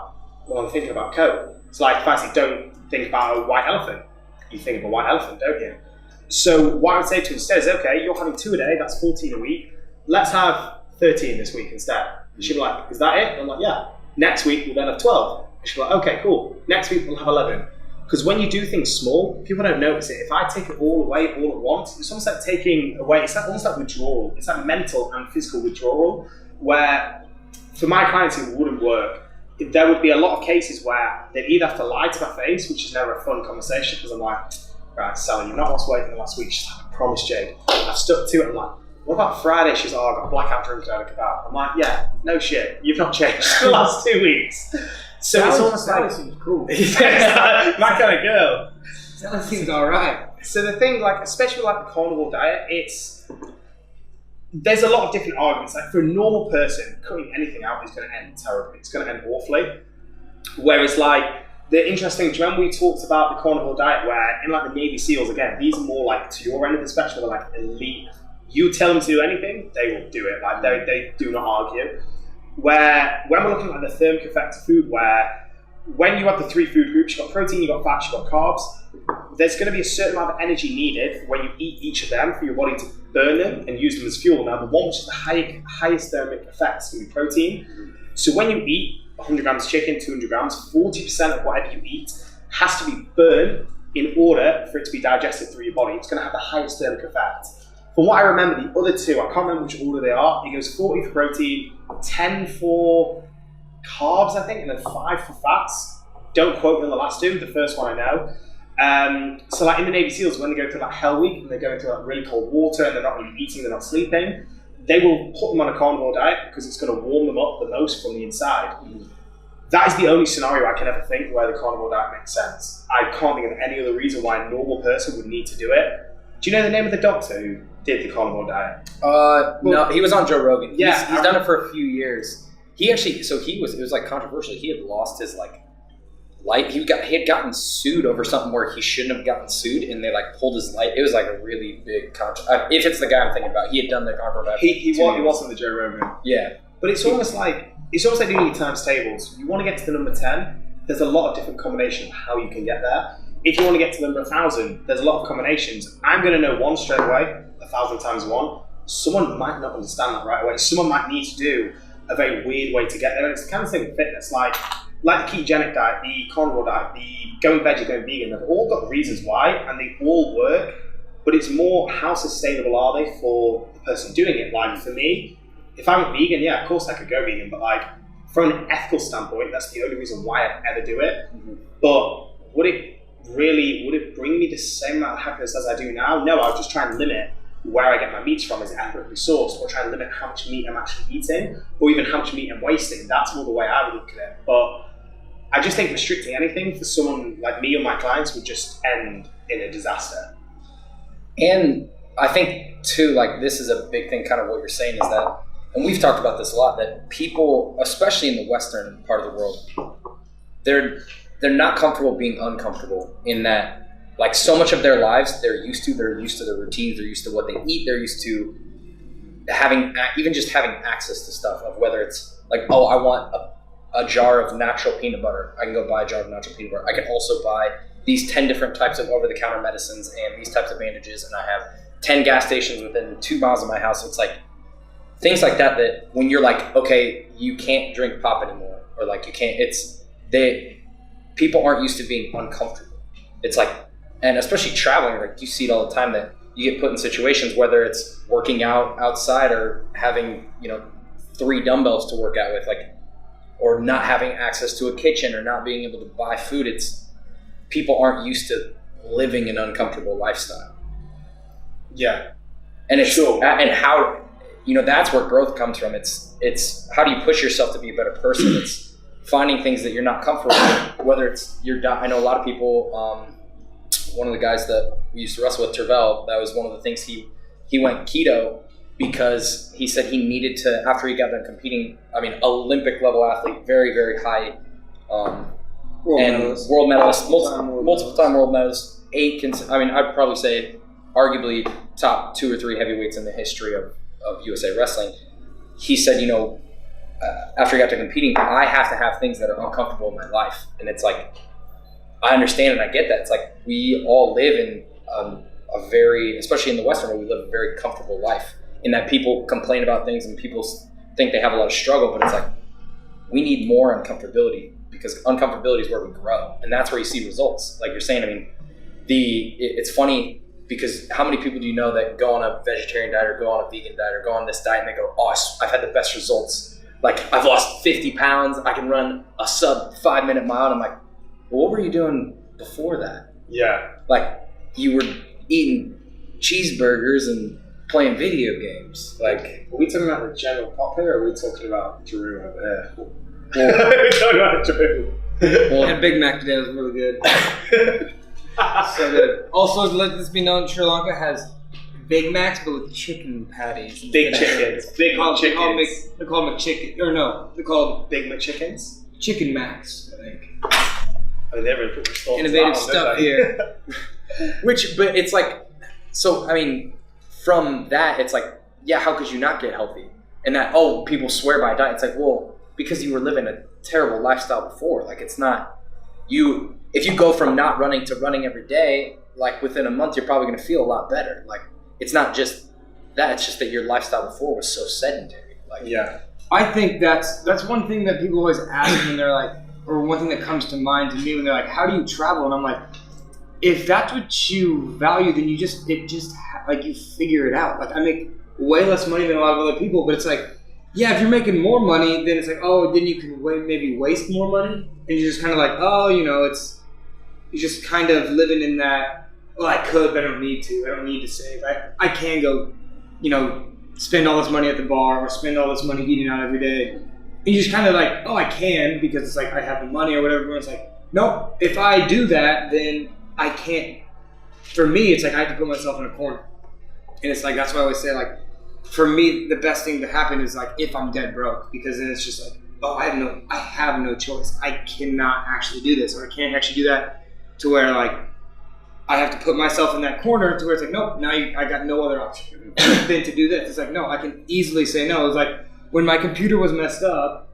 well, I'm thinking about Coke. It's like, if I say, don't think about a white elephant, you think of a white elephant, don't you? So what I would say to her instead is, okay, you're having 2 a day, that's 14 a week, let's have 13 this week instead. And she'll be like, is that it? And I'm like, yeah. Next week, we'll then have 12. And she'll be like, okay, cool. Next week, we'll have 11. Because when you do things small, people don't notice it. If I take it all away all at once, it's almost like taking away, it's almost like withdrawal. It's like mental and physical withdrawal, where for my clients, it wouldn't work. There would be a lot of cases where they'd either have to lie to my face, which is never a fun conversation, because I'm like, right, Sally, you've not lost weight in the last week. She's like, I promise, Jade. I've stuck to it. I'm like, what about Friday? She's like, I got blackout drunk out of kebab. I'm like, yeah, no shit. You've not changed the last 2 weeks. So it's almost like, seems cool. my kind of girl. That seems alright. So the thing, like, especially like the carnivore diet, there's a lot of different arguments. Like for a normal person, cutting anything out is going to end terribly. It's going to end awfully. Whereas like, the interesting, do you remember we talked about the carnivore diet where in like the Navy SEALs, again, these are more like to your end of the spectrum, they're like elite. You tell them to do anything, they will do it. Like they do not argue. Where when we're looking at the thermic effect of food, where when you have the 3 food groups, you've got protein, you've got fat, you've got carbs, there's going to be a certain amount of energy needed when you eat each of them for your body to burn them and use them as fuel. Now the one which is the highest thermic effect is going to be protein. So when you eat 100 grams chicken, 200 grams, 40% of whatever you eat has to be burned in order for it to be digested through your body. It's going to have the highest thermic effect. From what I remember, the other 2, I can't remember which order they are. It goes 40 for protein, 10 for carbs, I think, and then 5 for fats. Don't quote me on the last 2. The first one I know. So like in the Navy SEALs, when they go through like Hell Week and they're going through like really cold water and they're not really eating, they're not sleeping, they will put them on a carnivore diet because it's going to warm them up the most from the inside. That is the only scenario I can ever think where the carnivore diet makes sense. I can't think of any other reason why a normal person would need to do it. Do you know the name of the doctor who did the carnivore diet? No, he was on Joe Rogan. Yeah, he's done it for a few years. He actually, it was like controversial. He had lost his like light. He had gotten sued over something where he shouldn't have gotten sued, and they like pulled his light. It was like a really big if it's the guy I'm thinking about, he had done the carnivore diet. He wasn't the Joe Rogan. Yeah, but it's almost like doing your times tables. You want to get to the number 10. there's a lot of different combinations of how you can get there. If you want to get to the number 1,000, there's a lot of combinations. I'm going to know one straight away, 1,000 times one. Someone might not understand that right away. Someone might need to do a very weird way to get there. And it's the kind of thing with fitness, like the ketogenic diet, the carnivore diet, the going veggie, going vegan. They've all got reasons why, and they all work. But it's more how sustainable are they for the person doing it. Like for me, if I'm vegan, yeah, of course I could go vegan, but like from an ethical standpoint, that's the only reason why I'd ever do it. Mm-hmm. But would it bring me the same amount of happiness as I do now? No, I'll just try and limit where I get my meats from. Is it ethically sourced, or try and limit how much meat I'm actually eating, or even how much meat I'm wasting. That's more the way I would look at it. But I just think restricting anything for someone like me or my clients would just end in a disaster. And I think too, like this is a big thing, kind of what you're saying is that, and we've talked about this a lot, that people, especially in the Western part of the world, they're not comfortable being uncomfortable, in that like so much of their lives they're used to their routines, they're used to what they eat, they're used to having access to stuff, of whether it's like, oh, I want a jar of natural peanut butter, I can go buy a jar of natural peanut butter. I can also buy these 10 different types of over-the-counter medicines and these types of bandages, and I have 10 gas stations within 2 miles of my house. So it's like things like that when you're like, okay, you can't drink pop anymore, or like you can't, people aren't used to being uncomfortable. It's like, and especially traveling, like you see it all the time, that you get put in situations, whether it's working out outside or having, 3 dumbbells to work out with, like, or not having access to a kitchen or not being able to buy food. People aren't used to living an uncomfortable lifestyle. Yeah. And it's and how, that's where growth comes from. It's how do you push yourself to be a better person? It's finding things that you're not comfortable with, whether it's your diet. I know a lot of people, one of the guys that we used to wrestle with, Tervel, that was one of the things he went keto because he said he needed to, after he got done competing, Olympic level athlete, very, very high, world medalist, multiple time world medalist, I'd probably say arguably top 2 or 3 heavyweights in the history of USA Wrestling. He said, after he got to competing, I have to have things that are uncomfortable in my life. And it's like, I understand and I get that. It's like we all live in a very, especially in the Western world, we live a very comfortable life, in that people complain about things and people think they have a lot of struggle, but it's like we need more uncomfortability, because uncomfortability is where we grow, and that's where you see results. Like you're saying, it's funny because how many people do you know that go on a vegetarian diet or go on a vegan diet or go on this diet and they go, oh, I've had the best results. Like I've lost 50 pounds. I can run a sub 5-minute mile. And I'm like, well, what were you doing before that? Yeah. Like you were eating cheeseburgers and playing video games. Like, are we talking about the general pop here, or are we talking about Drew over there? We're talking about Drew. I had Big Mac today. It was really good. So good. Also, let this be known, Sri Lanka has Big Macs, but with chicken patties. Big chickens. Big chickens. They're called McChicken. Or no, they're called Big McChickens? Chicken Macs, I think. I never put the innovative stuff here. But it's like, so, from that, it's like, yeah, how could you not get healthy? And that, oh, people swear by diet. It's like, well, because you were living a terrible lifestyle before. Like, it's not, if you go from not running to running every day, like within a month, you're probably going to feel a lot better. Like, it's not just that, it's just that your lifestyle before was so sedentary. Like, yeah. I think that's one thing that people always ask when they're like, or one thing that comes to mind to me when they're like, how do you travel? And I'm like, if that's what you value, then you figure it out. Like, I make way less money than a lot of other people, but it's like, yeah, if you're making more money, then it's like, oh, then you can maybe waste more money. And you're just kind of like, oh, you're just kind of living in that, well, I could, but I don't need to. I don't need to save. I can go, spend all this money at the bar or spend all this money eating out every day. And you just kind of like, oh, I can, because it's like I have the money or whatever. And it's like, nope, if I do that, then I can't. For me, it's like I have to put myself in a corner. And it's like, that's why I always say, like, for me, the best thing to happen is like if I'm dead broke, because then it's just like, oh, I have no choice. I cannot actually do this, or I can't actually do that, to where like I have to put myself in that corner to where it's like, nope, now I got no other option than to do this. It's like, no, I can easily say no. It's like when my computer was messed up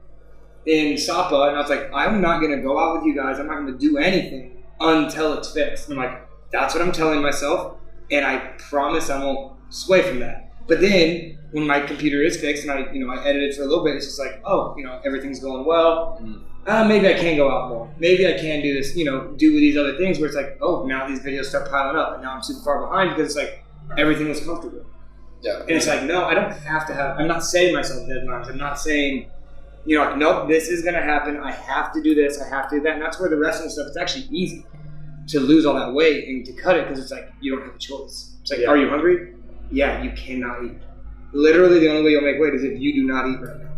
in Sapa, and I was like, I'm not going to go out with you guys. I'm not going to do anything until it's fixed. And I'm like, that's what I'm telling myself, and I promise I won't sway from that. But then when my computer is fixed and I edit it for a little bit, it's just like, oh, everything's going well. Maybe I can go out more. Maybe I can do this, do these other things where it's like, oh, now these videos start piling up, and now I'm super far behind because it's like everything was comfortable. Yeah. And it's like, no, I don't have to have. I'm not setting myself deadlines. I'm not saying, nope, this is gonna happen. I have to do this. I have to do that. And that's where the wrestling stuff. It's actually easy to lose all that weight and to cut it because it's like you don't have a choice. It's like, are you hungry? Yeah, you cannot eat. Literally, the only way you'll make weight is if you do not eat right now.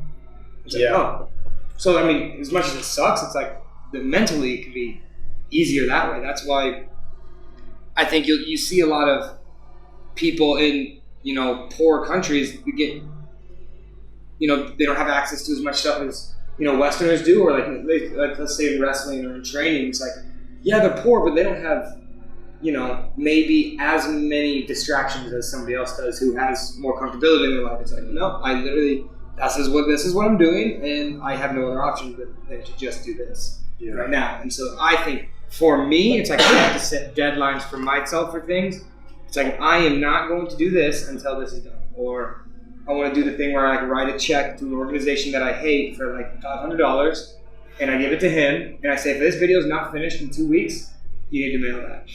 It's like, oh. So, I mean, as much as it sucks, it's like mentally it can be easier that way. That's why I think you see a lot of people in, poor countries who get, they don't have access to as much stuff as, Westerners do, or like let's say in wrestling or in training. It's like, yeah, they're poor, but they don't have, maybe as many distractions as somebody else does who has more comfortability in their life. It's like, no, I literally, this is what I'm doing, and I have no other option than to just do this right now. And so I think for me, it's like I have to set deadlines for myself for things. It's like, I am not going to do this until this is done. Or I want to do the thing where I write a check to an organization that I hate for like $500, and I give it to him, and I say, if this video is not finished in 2 weeks, you need to mail that.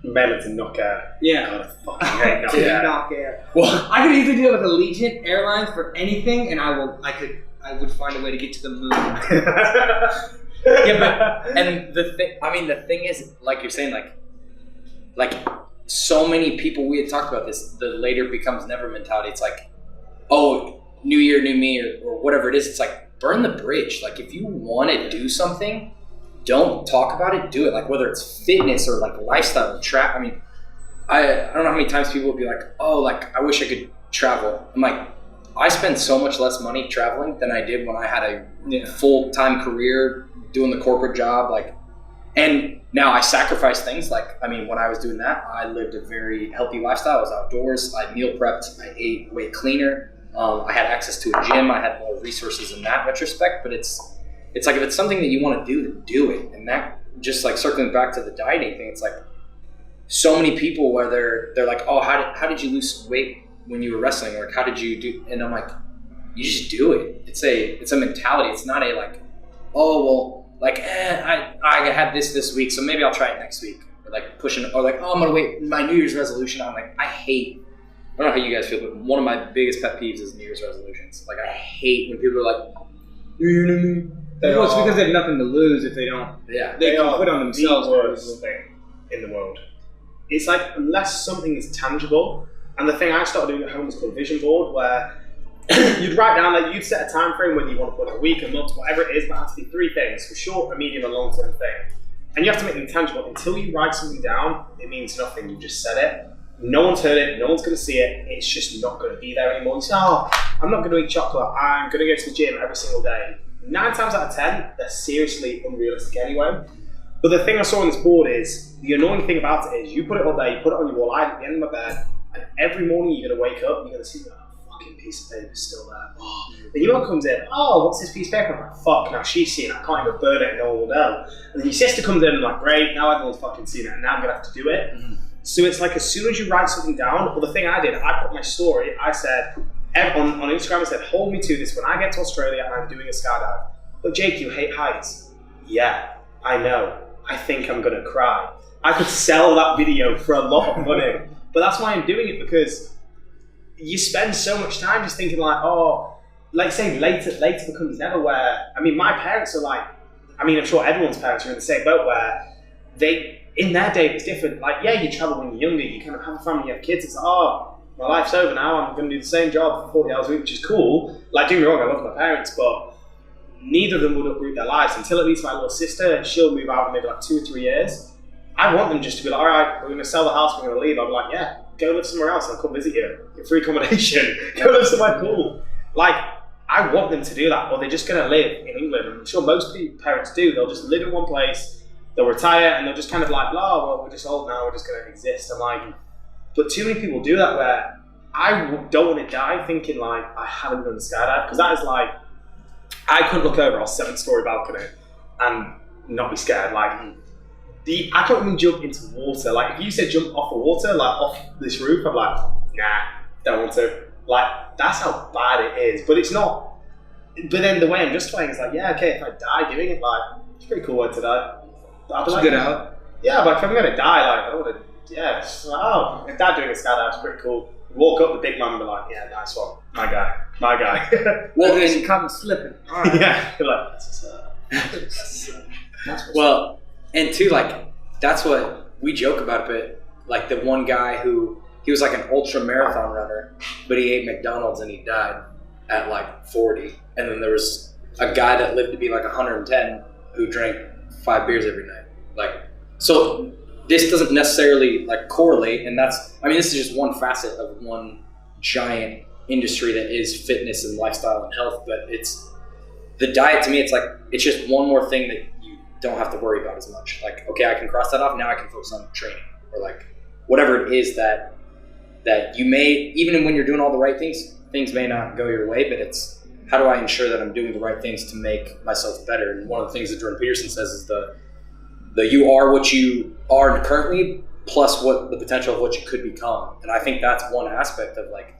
Mail it to Knockout. Yeah. God, I fucking hate Knockout. Well, I could either deal with Allegiant Airlines for anything, and I would find a way to get to the moon. Yeah, but the thing is, like you're saying, like so many people, we had talked about this, the later becomes never mentality. It's like, oh, new year, new me, or whatever it is. It's like, burn the bridge. Like, if you want to do something, don't talk about it, do it. Like, whether it's fitness or like lifestyle or I mean, I don't know how many times people will be like, oh, like, I wish I could travel. I'm like, I spend so much less money traveling than I did when I had a full-time career doing the corporate job. Like, and now I sacrifice things. Like, I mean, when I was doing that, I lived a very healthy lifestyle. I was outdoors. I meal prepped. I ate way cleaner. I had access to a gym. I had more resources in that retrospect. But it's like, if it's something that you want to do it. And that, just like circling back to the dieting thing, it's like so many people where they're like, oh, how did you lose weight when you were wrestling? Or like, how did you do? And I'm like, you just do it. It's a mentality. It's not a like, oh, well, like, I had this week, so maybe I'll try it next week. Or like pushing, or like, oh, I'm gonna wait my New Year's resolution. I'm like, I don't know how you guys feel, but one of my biggest pet peeves is New Year's resolutions. Like, I hate when people are like, Well, it's because they have nothing to lose if they don't. Yeah, they can put on themselves. The worst thing in the world. It's like, unless something is tangible, and the thing I started doing at home was called a vision board, where you'd write down, like, you'd set a time frame, whether you want to put it a week, a month, whatever it is, but it has to be 3 things: for short, a medium, and long term thing. And you have to make them tangible. Until you write something down, it means nothing. You just said it. No one's heard it. No one's going to see it. It's just not going to be there anymore. You say, oh, I'm not going to eat chocolate. I'm going to go to the gym every single day. 9 times out of 10, they're seriously unrealistic anyway. But the thing I saw on this board is, the annoying thing about it is, you put it all there, you put it on your wall, I at the end of my bed, and every morning you're going to wake up, you're going to see that fucking piece of paper still there. Oh. Then your mum comes in, oh, what's this piece of paper? I'm like, fuck, now she's seen it, I can't even burn it and no one will know. And then your sister comes in and I'm like, great, now everyone's fucking seen it, and now I'm going to have to do it. Mm-hmm. So it's like, as soon as you write something down, well, the thing I did, I put my story, I said, on Instagram, I said, hold me to this, when I get to Australia and I'm doing a skydive. But Jake, you hate heights. Yeah, I know. I think I'm gonna cry. I could sell that video for a lot of money. But that's why I'm doing it, because you spend so much time just thinking like, oh, like say later becomes never, where, I mean, my parents are like, I mean, I'm sure everyone's parents are in the same boat where in their day it was different. Like, yeah, you travel when you're younger, you kind of have a family, you have kids, it's like, oh, my life's over now, I'm gonna do the same job for 40 hours a week, which is cool. Like, don't get me wrong, I love my parents, but neither of them would uproot their lives until at least my little sister, she'll move out in maybe like 2 or 3 years. I want them just to be like, all right, we're going to sell the house, we're going to leave. I'll be like, yeah, go live somewhere else, I'll come visit you. Get free accommodation, go live somewhere cool. Like, I want them to do that, or they're just going to live in England. I'm sure most parents do. They'll just live in one place, they'll retire, and they'll just kind of like, blah, well, we're just old now, we're just going to exist. I'm like, but too many people do that, where I don't want to die thinking like, I haven't done the skydive, because that is like, I couldn't look over our 7-story balcony and not be scared. Like, I couldn't even jump into water. Like, if you said jump off the water, like off this roof, I'm like, nah, don't want to. Like, that's how bad it is. But it's not. But then the way I'm justifying is like, yeah, okay, if I die doing it, like, it's a pretty cool way to die. It's like, good out. Yeah, but if I'm gonna die, like, I don't want to. Yeah, it's like, oh, if Dad doing a skydive's pretty cool. Walk up the big man and be like, yeah, nice one, my guy. Well, then you come slipping. All right. Yeah, you're like, that's well, and too, like, that's what we joke about a bit. Like the one guy who, he was like an ultra marathon runner, but he ate McDonald's and he died at like 40. And then there was a guy that lived to be like 110 who drank 5 beers every night. Like, so this doesn't necessarily like correlate. And that's, I mean, this is just one facet of one giant industry that is fitness and lifestyle and health. But it's the diet to me, it's like, it's just one more thing that you don't have to worry about as much. Like, okay, I can cross that off. Now I can focus on training or like whatever it is that you may, even when you're doing all the right things, things may not go your way, but it's how do I ensure that I'm doing the right things to make myself better? And one of the things that Jordan Peterson says is the you are what you are currently plus what the potential of what you could become. And I think that's one aspect of like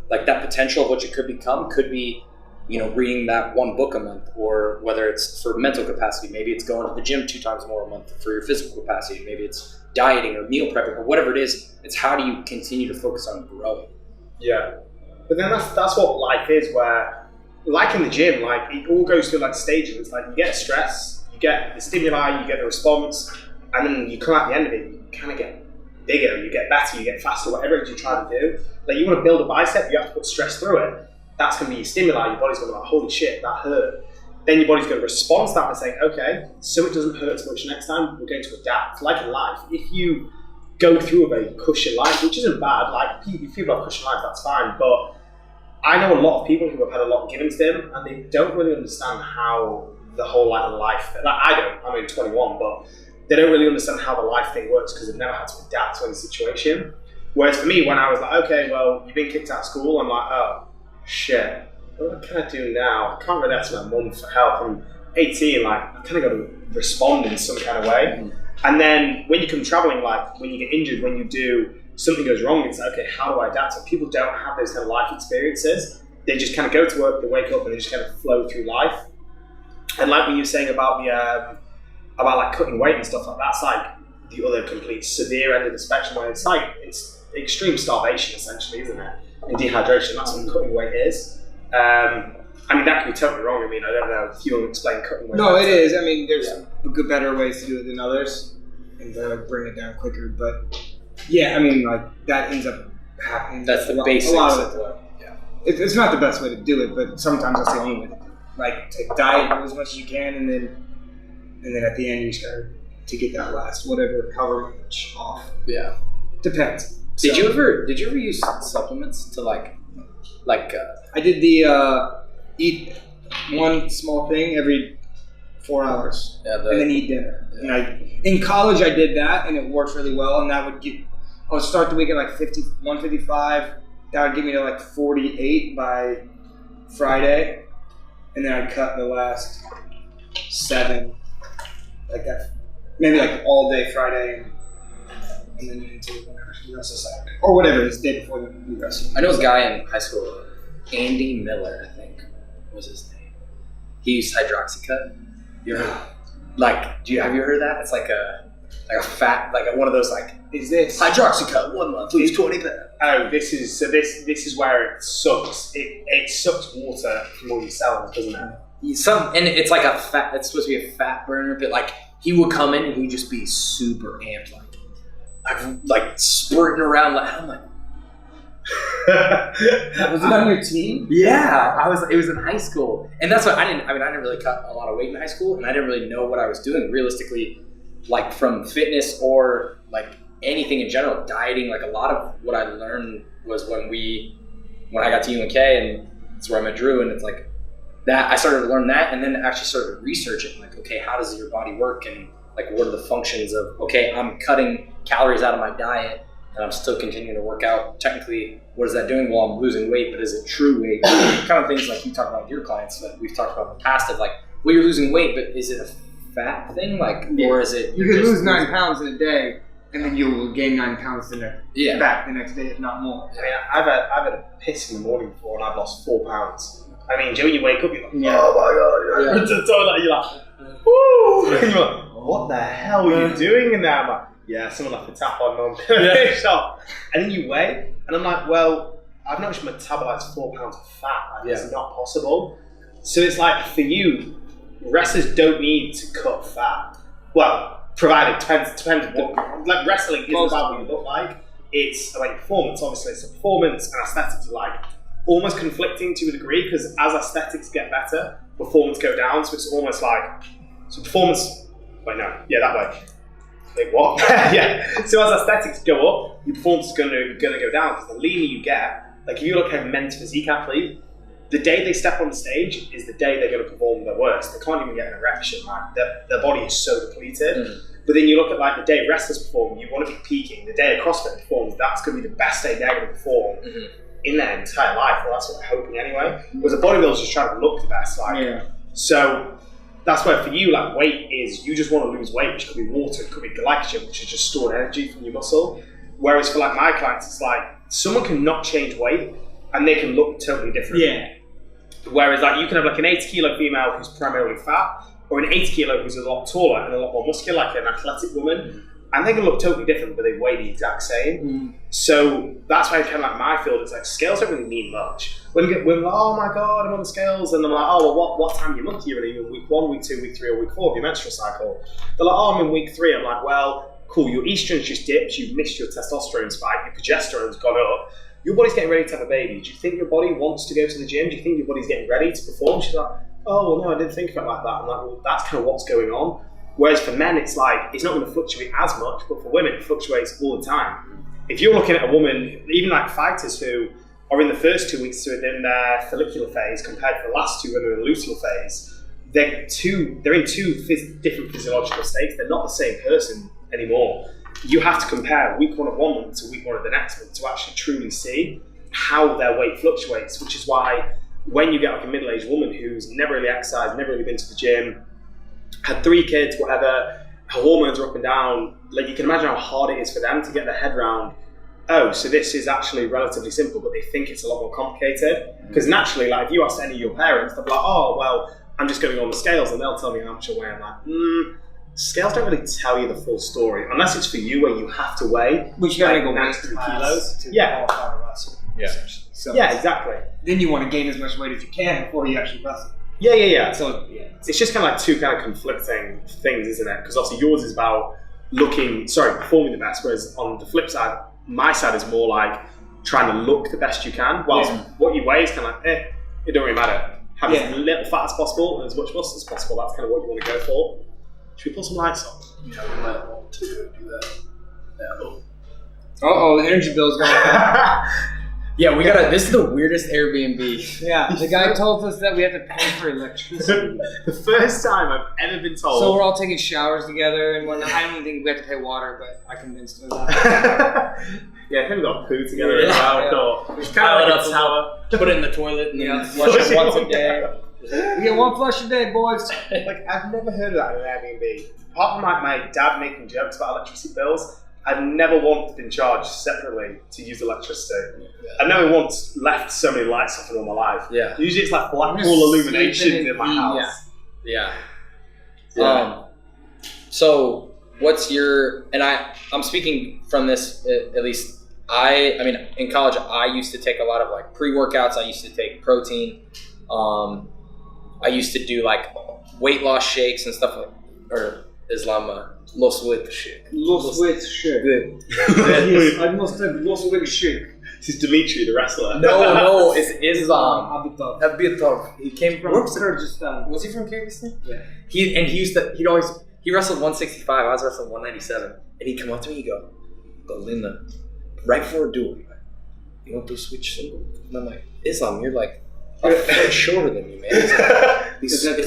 that potential of what you could become could be, you know, reading that one book a month, or whether it's for mental capacity, maybe it's going to the gym 2 times more a month for your physical capacity, maybe it's dieting or meal prepping or whatever it is. It's how do you continue to focus on growing? Yeah. But then that's what life is, where, like in the gym, like it all goes through like stages. It's like you get stress, you get the stimuli, you get the response, and then you come out the end of it, you kind of get bigger, you get better, you get faster, whatever it is you're trying to do. Like you want to build a bicep, you have to put stress through it. That's going to be your stimuli. Your body's going to be like, holy shit, that hurt. Then your body's going to respond to that by saying, okay, so it doesn't hurt as much next time, we're going to adapt. Like in life, if you go through a very cushion life, which isn't bad, like if people have cushion life, that's fine, but I know a lot of people who have had a lot given to them, and they don't really understand how the whole like life. Like I don't. I'm only 21, but they don't really understand how the life thing works because they've never had to adapt to any situation. Whereas for me, when I was like, okay, well, you've been kicked out of school, I'm like, oh shit, what can I do now? I can't really ask my mum for help. I'm 18, like I kind of got to respond in some kind of way. Mm-hmm. And then when you come traveling, like when you get injured, when you do something goes wrong, it's like, okay, how do I adapt? And people don't have those kind of life experiences. They just kind of go to work, they wake up, and they just kind of flow through life. And like what you were saying about the about like cutting weight and stuff like that's like the other complete severe end of the spectrum, where it's like it's extreme starvation essentially, isn't it? And dehydration. That's what cutting weight is. I mean, that could be totally wrong. I mean, I don't know if you want to explain cutting weight. No, it is. I mean, there's better ways to do it than others, and bring it down quicker. But yeah, I mean, like that ends up happening. That's the basics. A lot of it. Yeah. It's not the best way to do it, but sometimes that's the only way to do it. Like to diet as much as you can, and then at the end you just gotta get that last however much off. Yeah, depends. Did you ever use supplements to like? I did the eat one small thing every 4 hours, and then eat dinner. Yeah. And in college I did that, and it worked really well. And that would I would start the week at like 155. That would get me to like 48 by Friday, and then I'd cut the last 7, like that, maybe like all day Friday, and then into the rest of Saturday or whatever it is, the day before the rest of the I know a guy in high school, Andy Miller, I think was his name. He used Hydroxycut. You ever, have you heard that? It's like a fat, like one of those like. Is this Hydroxycut 1 month lose 20 pounds? Oh, this is where it sucks. It sucks water from all your cells, doesn't it? And it's like a fat. It's supposed to be a fat burner, but like he would come in and he'd just be super amped, like spurting around. Like I'm like. Was it on your team? Yeah, it was in high school, and that's what I didn't really cut a lot of weight in high school, and I didn't really know what I was doing realistically, like from fitness or like anything in general, dieting. Like a lot of what I learned was when I got to UNK, and that's where I met Drew, and it's like that I started to learn that, and then actually started researching like, okay, how does your body work, and like what are the functions of, okay, I'm cutting calories out of my diet, and I'm still continuing to work out. Technically, what is that doing? Well, I'm losing weight, but is it true weight? Kind of things like you talk about with your clients that we've talked about in the past of like, well, you're losing weight, but is it a fat thing? Like, or is it you can lose 9 pounds in a day, and then you will gain 9 pounds back the next day, if not more. I mean, I've had a piss in the morning before, and I've lost 4 pounds. I mean, Joe, you wake up, you're like, oh my god, you're like, woo! And you're like, what the hell are you doing in there? I'm like, yeah, someone left the tap on, mum. And then you weigh, and I'm like, well, I've not just metabolized 4 pounds of fat. Like, it's not possible. So it's like, for you, wrestlers don't need to cut fat. Well, provided, depends what, like wrestling isn't about what you look like. It's like performance, obviously. So performance and aesthetics are like almost conflicting to a degree, because as aesthetics get better, performance go down. So it's almost like, so performance, that way. Like what? Yeah. So as aesthetics go up, your performance is going to go down, because the leaner you get, like if you look at a men's physique athlete, the day they step on the stage is the day they're going to perform their worst. They can't even get an erection. Like their body is so depleted. But then you look at like the day wrestlers perform, you want to be peaking. The day a CrossFit performs, that's going to be the best day they're going to perform in their entire life. Well, that's what they're hoping anyway. Whereas a bodybuilder's just trying to look the best. So that's where for you, like weight is, you just want to lose weight, which could be water, it could be glycogen, which is just stored energy from your muscle. Whereas for like my clients, it's like someone can not change weight and they can look totally different. Yeah. Whereas like you can have like an 80 kilo female who's primarily fat, or an 80 kilo who's a lot taller and a lot more muscular, like an athletic woman, and they can look totally different, but they weigh the exact same. So that's why kind of like my field, it's like scales don't really mean much. When oh my god, I'm on the scales, and I'm like, oh well, what time of your month are you in? Week 1, week 2, week 3, or week 4 of your menstrual cycle? They're like, oh, I'm in week 3. I'm like, well, cool, your estrogen's just dipped, you've missed your testosterone spike, your progesterone's gone up, your body's getting ready to have a baby. Do you think your body wants to go to the gym? Do you think your body's getting ready to perform? She's like, oh, well, no, I didn't think of it like that. I'm like, well, that's kind of what's going on. Whereas for men, it's like, it's not going to fluctuate as much, but for women, it fluctuates all the time. If you're looking at a woman, even like fighters who are in the first 2 weeks in their follicular phase compared to the last 2 when they're in the luteal phase, they're in two different physiological states. They're not the same person anymore. You have to compare week 1 of one month to week 1 of the next month to actually truly see how their weight fluctuates, which is why when you get like a middle-aged woman who's never really exercised, never really been to the gym, had 3 kids, whatever, her hormones are up and down, like you can imagine how hard it is for them to get their head around, oh, so this is actually relatively simple, but they think it's a lot more complicated. Because naturally, like if you ask any of your parents, they'll be like, oh, well, I'm just going on the scales and they'll tell me how much I weigh. I'm like, scales don't really tell you the full story, unless it's for you where you have to weigh. Which you gotta go like 93 kilos to qualify to wrestle. So yeah, exactly. Then you want to gain as much weight as you can before you actually wrestle. Yeah. So it's just kind of like 2 kind of conflicting things, isn't it? Because obviously yours is about performing the best, whereas on the flip side, my side is more like trying to look the best you can, whilst what you weigh is kind of like, it don't really matter. Have as little fat as possible and as much muscle as possible. That's kind of what you want to go for. Should we put some lights on? Yeah, we might want to do that. The energy bill's going up. Yeah, we gotta. This is the weirdest Airbnb. Yeah, the guy told us that we have to pay for electricity. The first time I've ever been told. So we're all taking showers together and whatnot. I don't even think we have to pay water, but I convinced him of that. Yeah, I think we got poo together as well. It's kind of like a towel. Put it in the toilet and then flush it once a day. We get 1 flush a day, boys. Like I've never heard of that in an Airbnb. Apart from like my dad making jokes about electricity bills, I've never once been charged separately to use electricity. I've never once left so many lights off in all my life. Yeah. Usually it's like Blackpool illuminations in my house. Yeah. So what's your, and I'm speaking from this, at least I mean, in college, I used to take a lot of like pre-workouts. I used to take protein. I used to do like weight loss shakes and stuff like, or Islam, lost weight shake. Lost weight shake. Yes, I must have lost weight shake. This is Dimitri, the wrestler. No, it's Islam. Abitov. He came from Kyrgyzstan. Was he from Kyrgyzstan? Yeah. He wrestled 165. I was wrestling 197, and he'd come up to me. He'd go, Linda, right before a duel, you want to switch single? And I'm like, Islam, you're like a foot shorter than me, man. It's not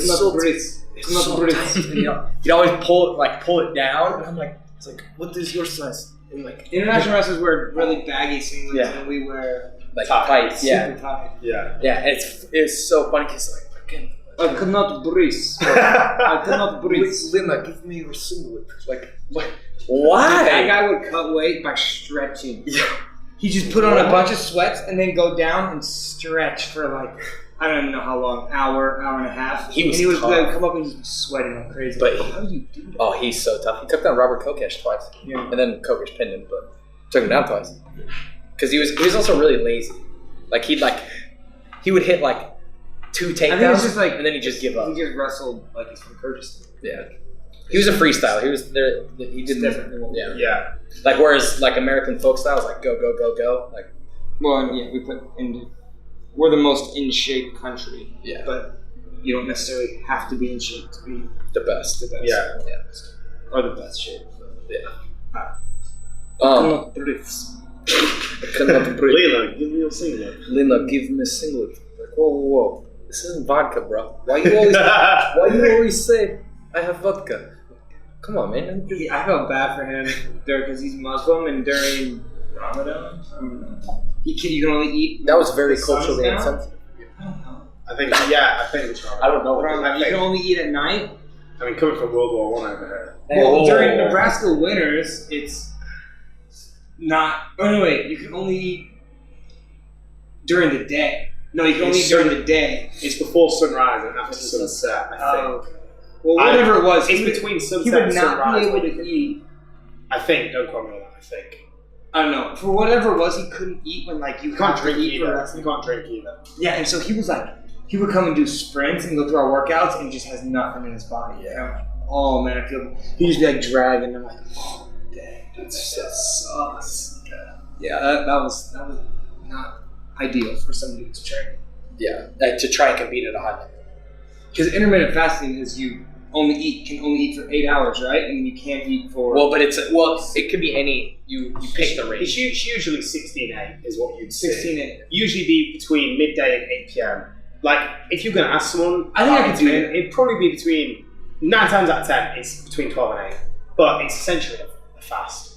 tight. And he'd always pull it down, and I'm like, it's like, what is your size? in like International wrestlers wear really baggy singlets, and we wear like tight. super tight. Yeah. It's so funny because I could not breathe. I could not breathe. Linda, give me your singlet. Like, what? Why? That guy would cut weight by stretching. Yeah. He just put on a bunch of sweats and then go down and stretch for like, I don't even know how long, hour and a half. He was would tough. come up and just be sweating like crazy. But how do you do that? Oh, he's so tough. He took down Robert Kokesh twice. Yeah. And then Kokesh pinned him, but took him down twice. Because he was also really lazy. Like, he would hit like 2 takedowns, I think it's just like, and then he'd just give up. He just wrestled like he's from Kyrgyzstan. Yeah. He was a freestyler. He was there. He didn't. Different. Yeah. Like, whereas like American folk style is like go go go go. Like, well, we're the most in shape country. Yeah. But you don't necessarily have to be in shape to be the best. Yeah. or the best shape. Yeah. Cannot breathe. I cannot breathe. Lila, give me your singlet. Linda, give me a singlet. Like, whoa. This isn't vodka, bro. Why you always say I have vodka? Come on, man. I felt bad for him because he's Muslim and during Ramadan, you can only eat. That was very the sun's culturally down? insensitive. I don't know. I think it's Ramadan. I don't know. You can only eat at night. I mean, coming from World War I over here. Well, during Nebraska winters, it's not. Oh no, wait! You can only eat during the day. No, you can only eat during the day. It's before sunrise and after sunset, I think. Well, whatever it was, it's between sunset he would and not sunrise. be able to eat. I think. Don't quote me on that. I think. I don't know. For whatever it was, he couldn't eat when you can't drink eat for either. wrestling. You can't drink either. Yeah, and so he was like, he would come and do sprints and go through our workouts and just has nothing in his body. Yeah. And I'm like, oh man, I feel. He just be like dragging. I'm like, oh dang, that sucks. Yeah, that was not ideal for somebody who's training. Yeah, to try and compete at a high level. Because intermittent fasting is you can only eat for 8 hours, right? And you can't eat for. Well, but it could be any. You pick the range. It's usually 16:8 is what you'd say. 16:8. Usually be between midday and 8 p.m. Like, if you're going to ask someone, I think I could do it. It'd probably be between 9 times out of 10. It's between 12 and 8, but it's essentially a fast.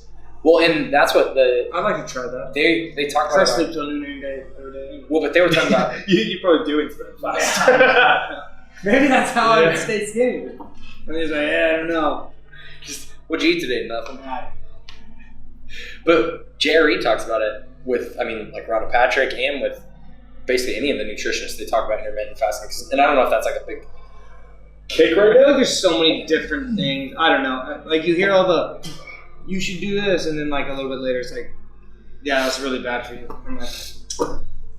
Well, and that's what I'd like to try that. they talk I about. sleep till noon every day. Well, but they were talking about. you probably do intermittent fast. Maybe that's how I would stay skinny. And he's like, yeah, I don't know. Just what'd you eat today? Nothing. But Jerry talks about it with, like Rhonda Patrick and with basically any of the nutritionists. They talk about intermittent fasting, and I don't know if that's like a big kick right I feel now. like there's so many different things. I don't know. Like you hear all the, you should do this, and then like a little bit later, it's like, yeah, that's really bad for you. I'm like,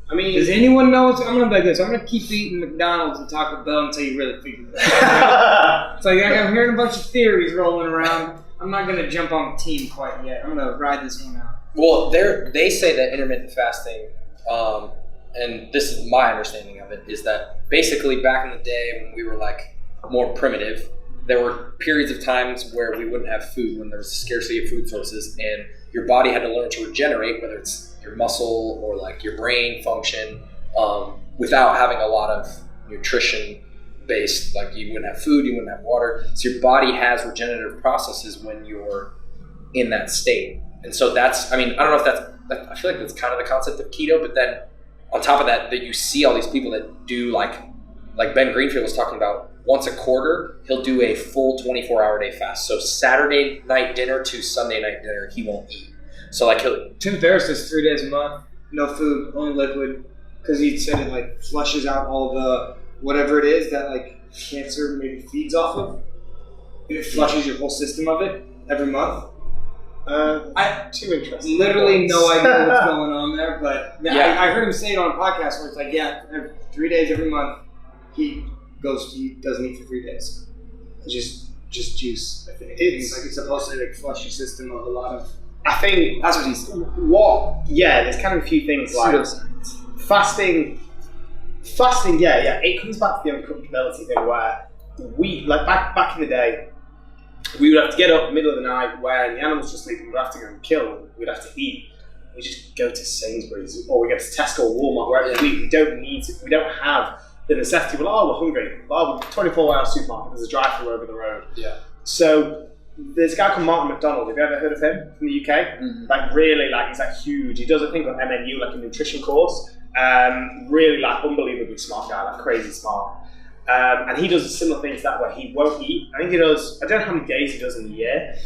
does anyone know what's? I'm gonna be like this. I'm gonna keep eating McDonald's and Taco Bell until you really figure it out. It's like I'm hearing a bunch of theories rolling around. I'm not gonna jump on the team quite yet. I'm gonna ride this one out. Well, they say that intermittent fasting, and this is my understanding of it, is that basically back in the day when we were like more primitive, there were periods of times where we wouldn't have food when there was a scarcity of food sources, and your body had to learn to regenerate, whether it's your muscle or like your brain function, without having a lot of nutrition based. Like you wouldn't have food, you wouldn't have water. So your body has regenerative processes when you're in that state. And so that's, I don't know if that's, I feel like that's kind of the concept of keto, but then on top of that you see all these people that do like Ben Greenfield was talking about, once a quarter, he'll do a full 24-hour day fast. So Saturday night dinner to Sunday night dinner, he won't eat. So like Tim Ferriss does 3 days a month, no food, only liquid, because he said it like flushes out all the whatever it is that like cancer maybe feeds off of. And it flushes your whole system of it every month. Too interesting. Literally no idea what's going on there, but Yeah. I heard him say it on a podcast where it's like, 3 days every month he doesn't eat for 3 days. It's just juice. I think it's supposed to like flush your system of a lot of. I think That's what he said. there's kind of a few things like Pseudoscience. fasting, it comes back to the uncomfortability thing where we, like back in the day, we would have to get up middle of the night when the animals were sleeping, we'd have to go and kill them, we'd have to eat. We just go to Sainsbury's or we go to Tesco or Walmart, wherever we don't have the necessity, we're hungry. 24-hour supermarket, there's a drive-thru over the road. Yeah. So there's a guy called Martin McDonald. Have you ever heard of him from the UK? Mm-hmm. Like really, like he's like huge. He does a thing called MNU, like a nutrition course. Really like unbelievably smart guy, like crazy smart. And he does a similar thing to that where he won't eat. I think he does, I don't know how many days he does in the year,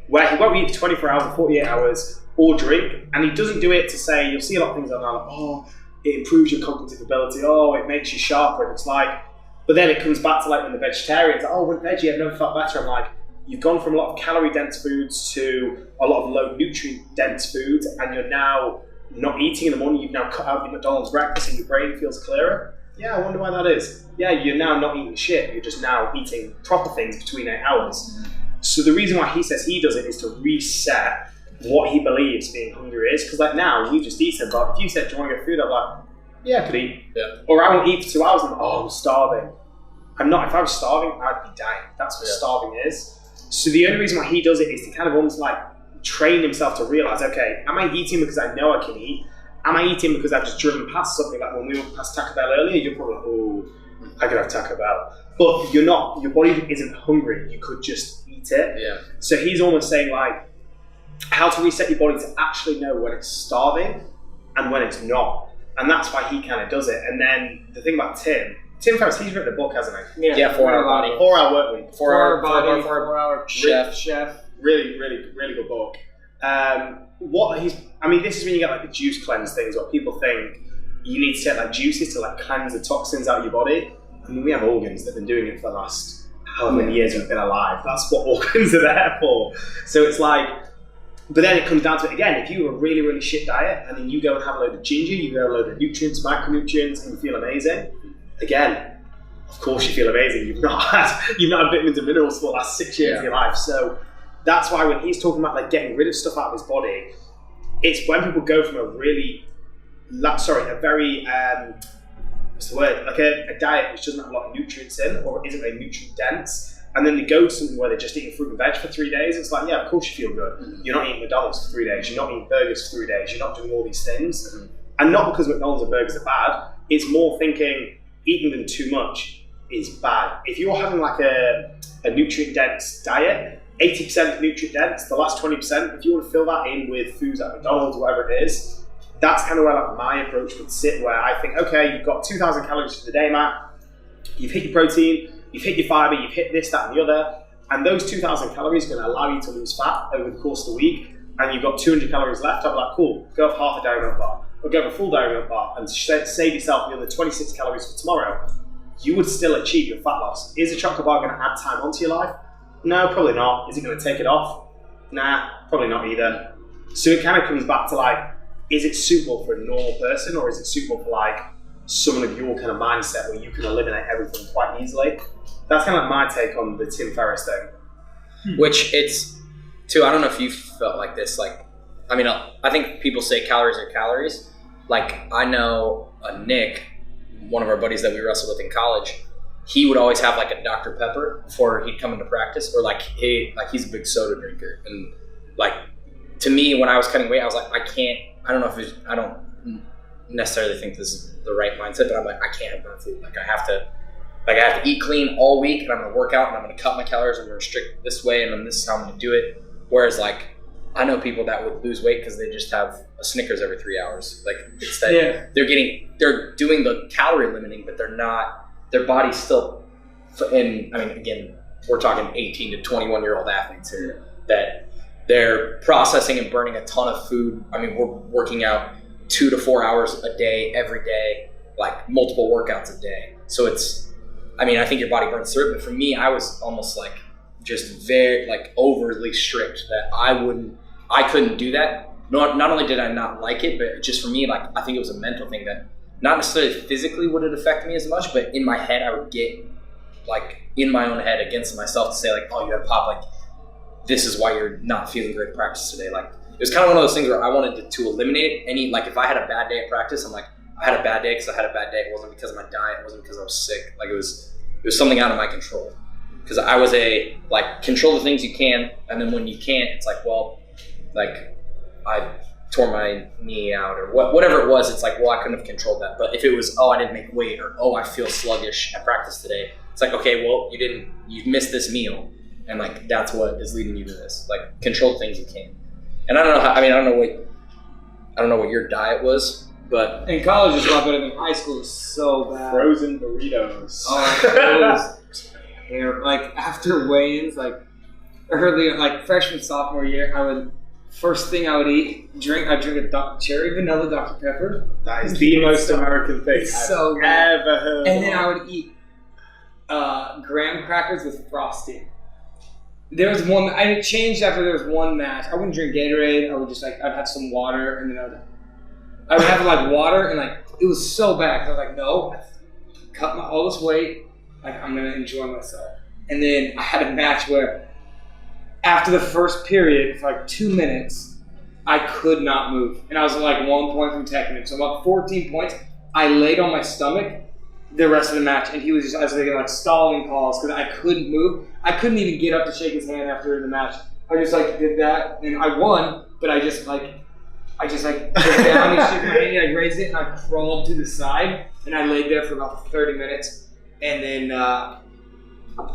where he won't eat for 24 hours or 48 hours or drink. And he doesn't do it to say, you'll see a lot of things online like, oh, it improves your cognitive ability, oh, it makes you sharper. And it's like, but then it comes back to like when the vegetarians, like, oh, with veggie, I've never felt better. I'm like, you've gone from a lot of calorie-dense foods to a lot of low nutrient-dense foods, and you're now not eating in the morning. You've now cut out your McDonald's breakfast and your brain feels clearer. Yeah, I wonder why that is. Yeah, you're now not eating shit. You're just now eating proper things between 8 hours. So the reason why he says he does it is to reset what he believes being hungry is. Because like now, we just eat it, but if you said, do you want to get food? I'm like, yeah, I could eat. Yeah. Or Or I won't eat for 2 hours and I'm like, oh, I'm starving. I'm not. If I was starving, I'd be dying. That's what starving is. So the only reason why he does it is to kind of almost like train himself to realize, okay, am I eating because I know I can eat? Am I eating because I've just driven past something? Like when we went past Taco Bell earlier, you're probably like, oh, I could have Taco Bell. But you're not, your body isn't hungry. You could just eat it. Yeah. So he's almost saying like, how to reset your body to actually know when it's starving and when it's not. And that's why he kind of does it. And then the thing about Tim Ferriss, he's written a book, hasn't he? Yeah, 4 Hour Body. 4 Hour Work Week. 4 Hour Body, 4 Hour Chef. Really, really, really good book. This is when you get like the juice cleanse things where people think you need to take like juices to like cleanse the toxins out of your body. I mean, we have organs that have been doing it for the last however many years we've been alive. That's what organs are there for. So it's like, but then it comes down to it again. If you have a really, really shit diet and then you go and have a load of ginger, you go and have a load of nutrients, micronutrients, and you feel amazing, again, of course you feel amazing. You've not had vitamins and minerals for the last 6 years of your life. So that's why when he's talking about like getting rid of stuff out of his body, it's when people go from a very what's the word? Like a diet which doesn't have a lot of nutrients in or isn't very nutrient dense, and then they go to something where they're just eating fruit and veg for 3 days. It's like, yeah, of course you feel good. Mm-hmm. You're not eating McDonald's for 3 days. You're not eating burgers for 3 days. You're not doing all these things. Mm-hmm. And not because McDonald's and burgers are bad. It's more thinking eating them too much is bad. If you're having like a nutrient dense diet, 80% nutrient dense, the last 20%, if you want to fill that in with foods like McDonald's, whatever it is, that's kind of where like my approach would sit, where I think, okay, you've got 2,000 calories for the day, Matt. You've hit your protein, you've hit your fiber, you've hit this, that, and the other. And those 2,000 calories are going to allow you to lose fat over the course of the week. And you've got 200 calories left. I'm like, cool, go have half a dairy milk bar. Or go have a full dairy milk bar and save yourself the other 26 calories for tomorrow. You would still achieve your fat loss. Is a chocolate bar going to add time onto your life? No, probably not. Is it going to take it off? Nah, probably not either. So it kind of comes back to like, is it suitable for a normal person, or is it suitable for like someone of your kind of mindset where you can eliminate everything quite easily? That's kind of my take on the Tim Ferriss thing. Which it's, too, I don't know if you felt like this, like, I mean, I think people say calories are calories. Like, I know Nick, one of our buddies that we wrestled with in college, he would always have like a Dr. Pepper before he'd come into practice, or like he's a big soda drinker. And like, to me, when I was cutting weight, I was like, I don't necessarily think this is the right mindset, but I'm like, I can't have bad food. Like I have to eat clean all week, and I'm going to work out, and I'm going to cut my calories, I'm going to restrict this way, and then this is how I'm going to do it. Whereas like, I know people that would lose weight because they just have a Snickers every 3 hours. Like it's that they're doing the calorie limiting, but they're not, their body's still, and I mean, again, we're talking 18 to 21-year-old athletes here, that they're processing and burning a ton of food. I mean, we're working out 2 to 4 hours a day, every day, like multiple workouts a day. So it's, I mean, I think your body burns through it, but for me, I was almost like just very like overly strict that I couldn't do that. Not only did I not like it, but just for me, like I think it was a mental thing that not necessarily physically would it affect me as much, but in my head, I would get like in my own head against myself to say like, oh, you had pop, like this is why you're not feeling great at practice today. Like it was kind of one of those things where I wanted to eliminate any, like if I had a bad day at practice, I'm like, I had a bad day because I had a bad day. It wasn't because of my diet. It wasn't because I was sick. Like it was something out of my control. Because I was like, control the things you can, and then when you can't, it's like, well, like I tore my knee out or whatever it was, it's like, well, I couldn't have controlled that. But if it was, oh, I didn't make weight, or oh, I feel sluggish at practice today, it's like, okay, well, you missed this meal. and like that's what is leading you to this. Like control things you can. And I don't know how. I mean, I don't know what your diet was, but in college is a lot better than high school. It's so bad. Frozen burritos. Oh, it was terrible. Like after weigh-ins, like early, like freshman sophomore year, first thing I would drink a cherry vanilla Dr. Pepper. That is the most American thing It's I've so good. ever heard. And then I would eat graham crackers with frosting. There was one. I changed after there was one match. I wouldn't drink Gatorade. I would just I'd have some water, and then I would have like water, and like it was so bad. 'Cause I was like, no, I cut all this weight. Like I'm gonna enjoy myself. And then I had a match where after the first period, for like 2 minutes, I could not move, and I was like 1 point from taking it. So about 14 points. I laid on my stomach the rest of the match, and I was making like stalling calls because I couldn't move. I couldn't even get up to shake his hand after the match. I just like did that, and I won, but I just put it down and shook my hand, and I raised it, and I crawled to the side, and I laid there for about 30 minutes, and then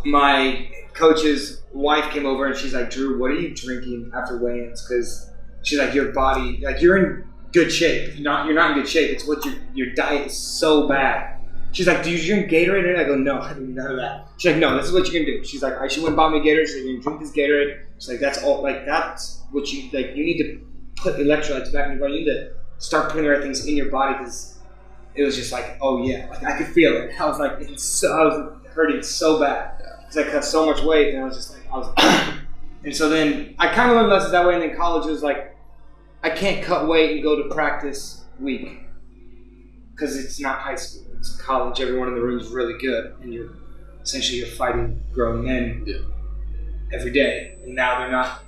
my coach's wife came over, and she's like, Drew, what are you drinking after weigh-ins? Because she's like, your body, like you're in good shape. You're not in good shape. It's what your diet is so bad. She's like, do you drink Gatorade? And I go, no, I do none of that. She's like, no, this is what you're going to do. She's like, she went and bought me Gatorade. She's like, you're going to drink this Gatorade. She's like, that's all, like, that's what you, like, you need to put electrolytes back in your body. You need to start putting the right things in your body because it was just like, oh, yeah. Like, I could feel it. I was like, I was hurting so bad because I cut so much weight. And I was just like, and so then I kind of learned lessons that way. And then college was like, I can't cut weight and go to practice week because it's not high school. It's college. Everyone in the room is really good, and you're fighting grown men every day. And now they're not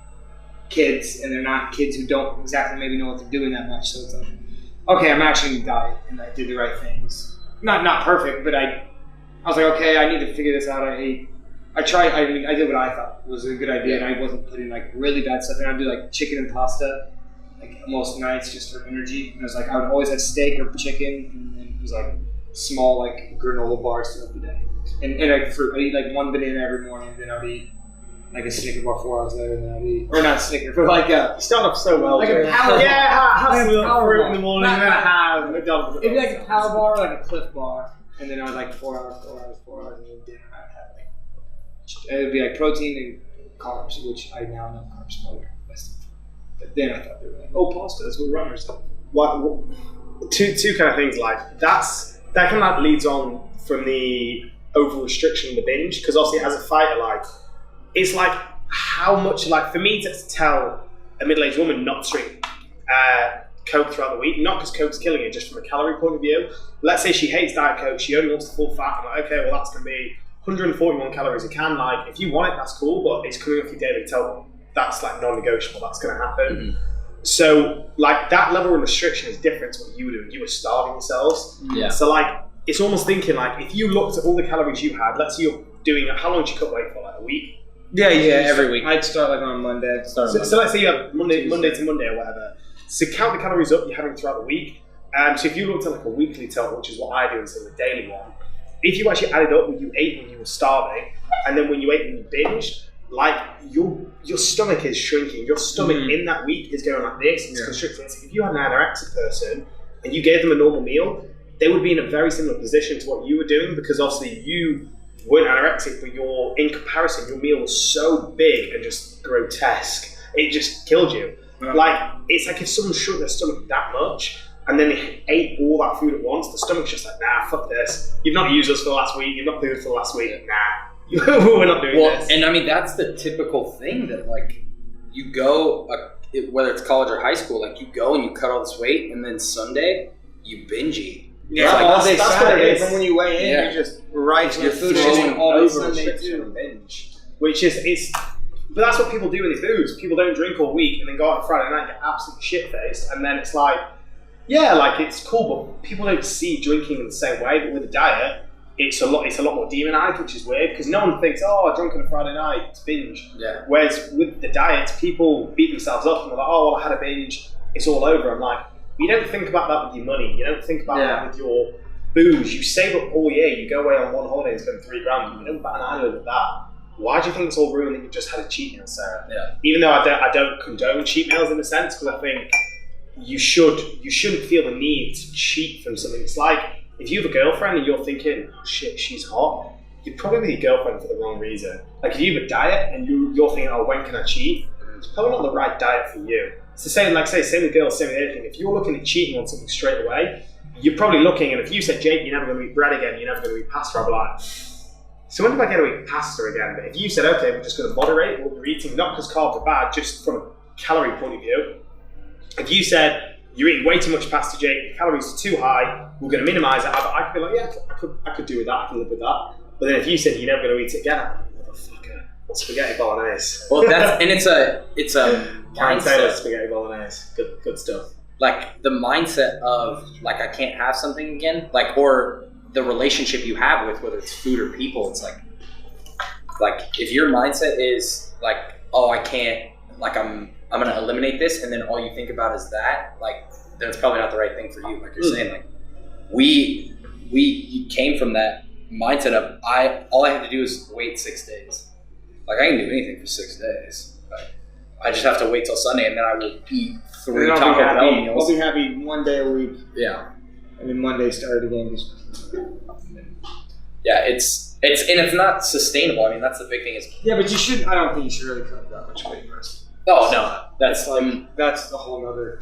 kids, and they're not kids who don't exactly maybe know what they're doing that much. So it's like, okay, I'm actually in diet, and I did the right things. Not perfect, but I was like, okay, I need to figure this out. I did what I thought was a good idea, and I wasn't putting like really bad stuff in. I'd do like chicken and pasta, like most nights just for energy. And it was like I would always have steak or chicken, and then it was like small like granola bars throughout the day, and like fruit. I eat like one banana every morning, then I'd eat like a Snicker bar 4 hours later, and then I'd eat, or not Snicker, but like a. You start off so well, like Jay. a power bar. Yeah, have Like a some power fruit bar. in the morning, Not- and then have McDonald's. It'd be like a power bar, or like a Cliff bar, and then I was like 4 hours, and then dinner I'd have like it would be like protein and carbs, which I now know carbs are probably the best thing. But then I thought they were like, oh, pasta, that's what runners do. What two kind of things like that kind of leads on from the over-restriction and the binge, because obviously as a fighter, like it's like how much, like for me to tell a middle-aged woman not to drink Coke throughout the week, not because Coke's killing her, just from a calorie point of view. Let's say she hates Diet Coke, she only wants the full fat. I'm like, okay, well that's going to be 141 calories a can. Like if you want it, that's cool, but it's coming off your daily total. That's like non-negotiable. That's going to happen. Mm-hmm. So like that level of restriction is different to what you were doing. You were starving yourselves. Yeah. So like it's almost thinking like if you looked at all the calories you had, let's say you're doing how long did you cut weight for? Like a week? Yeah, every week. I'd start like on Monday. So let's say you have Monday to Monday or whatever. So count the calories up you're having throughout the week. So if you looked at like a weekly total, which is what I do instead of a daily one, if you actually added up what you ate when you were starving, and then when you ate when you binged, like your stomach is shrinking. Your stomach in that week is going like this. It's constricting. So if you had an anorexic person and you gave them a normal meal, they would be in a very similar position to what you were doing, because obviously you weren't anorexic, but in comparison, your meal was so big and just grotesque. It just killed you. Yeah. Like it's like if someone shrunk their stomach that much and then they ate all that food at once, the stomach's just like, nah, fuck this. You've not used us for the last week. You've not food for the last week. Nah. We're not doing this. And I mean, that's the typical thing that like you go, whether it's college or high school, like you go and you cut all this weight, and then Sunday you binge eat. Yeah, like, all day that's Saturday what it is. from when you weigh in, Yeah. you're just right to You're the food throwing and all day over Sunday restriction too. and binge, which is but that's what people do with their booze. People don't drink all week and then go out on Friday night and get absolutely shit faced, and then it's like, yeah, like it's cool, but people don't see drinking in the same way. But with a diet, it's a lot more demonized, which is weird because no one thinks, oh, I drunk on a Friday night, it's binge. Yeah. Whereas with the diets, people beat themselves up and they're like, oh, well, I had a binge, it's all over. I'm like, you don't think about that with your money. You don't think about that with your booze. You save up all year, you go away on one holiday and spend $3,000. You don't bat an eyelid at that. why do you think it's all ruined that you just had a cheat meal, Sarah? Yeah. Even though I don't condone cheat meals in a sense, because I think you shouldn't feel the need to cheat from something. It's like if you have a girlfriend and you're thinking, oh shit, she's hot, you're probably with your girlfriend for the wrong reason. Like if you have a diet and you're thinking, oh, when can I cheat? It's probably not the right diet for you. It's the same, like same with girls, same with anything. If you're looking at cheating on something straight away, you're probably looking, and if you said, Jake, you're never going to eat bread again, you're never going to eat pasta, I'll be like, so when do I get to eat pasta again? But if you said, okay, we're just going to moderate what we're eating, not because carbs are bad, just from a calorie point of view. If you said, you're eating way too much pasta, Jake, your calories are too high, we're going to minimise it, I could be like, yeah, I could do with that, I can live with that. But then if you said, you're never going to eat it again, I'm like, motherfucker, spaghetti bolognese. Well, it's a Karen mindset. Taylor spaghetti bolognese, good stuff. Like the mindset of like I can't have something again, like or the relationship you have with whether it's food or people. It's like if your mindset is like, oh, I can't, like I'm gonna eliminate this, and then all you think about is that, like then it's probably not the right thing for you. Like you're saying, like you came from that mindset of all I have to do is wait 6 days. Like I can do anything for 6 days. Like, I just have to wait till Sunday, and then I will eat 3 Taco Bell meals. I'll be happy one day a week. Yeah. And then Monday start again. Yeah, it's not sustainable. I mean, that's the big thing is. Yeah, but you should. I don't think you should really cut that much weight first. Oh no, that's that's the whole other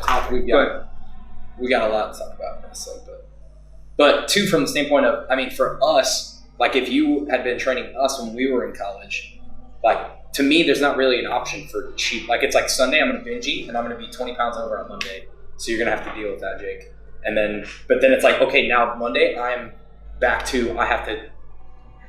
topic. We got a lot to talk about wrestling, but too from the standpoint of, I mean, for us, like if you had been training us when we were in college, like to me, there's not really an option for cheat. Like it's like Sunday, I'm gonna binge eat, and I'm gonna be 20 pounds over on Monday, so you're gonna have to deal with that, Jake. And then, but then it's like, okay, now Monday, I'm back to, I have to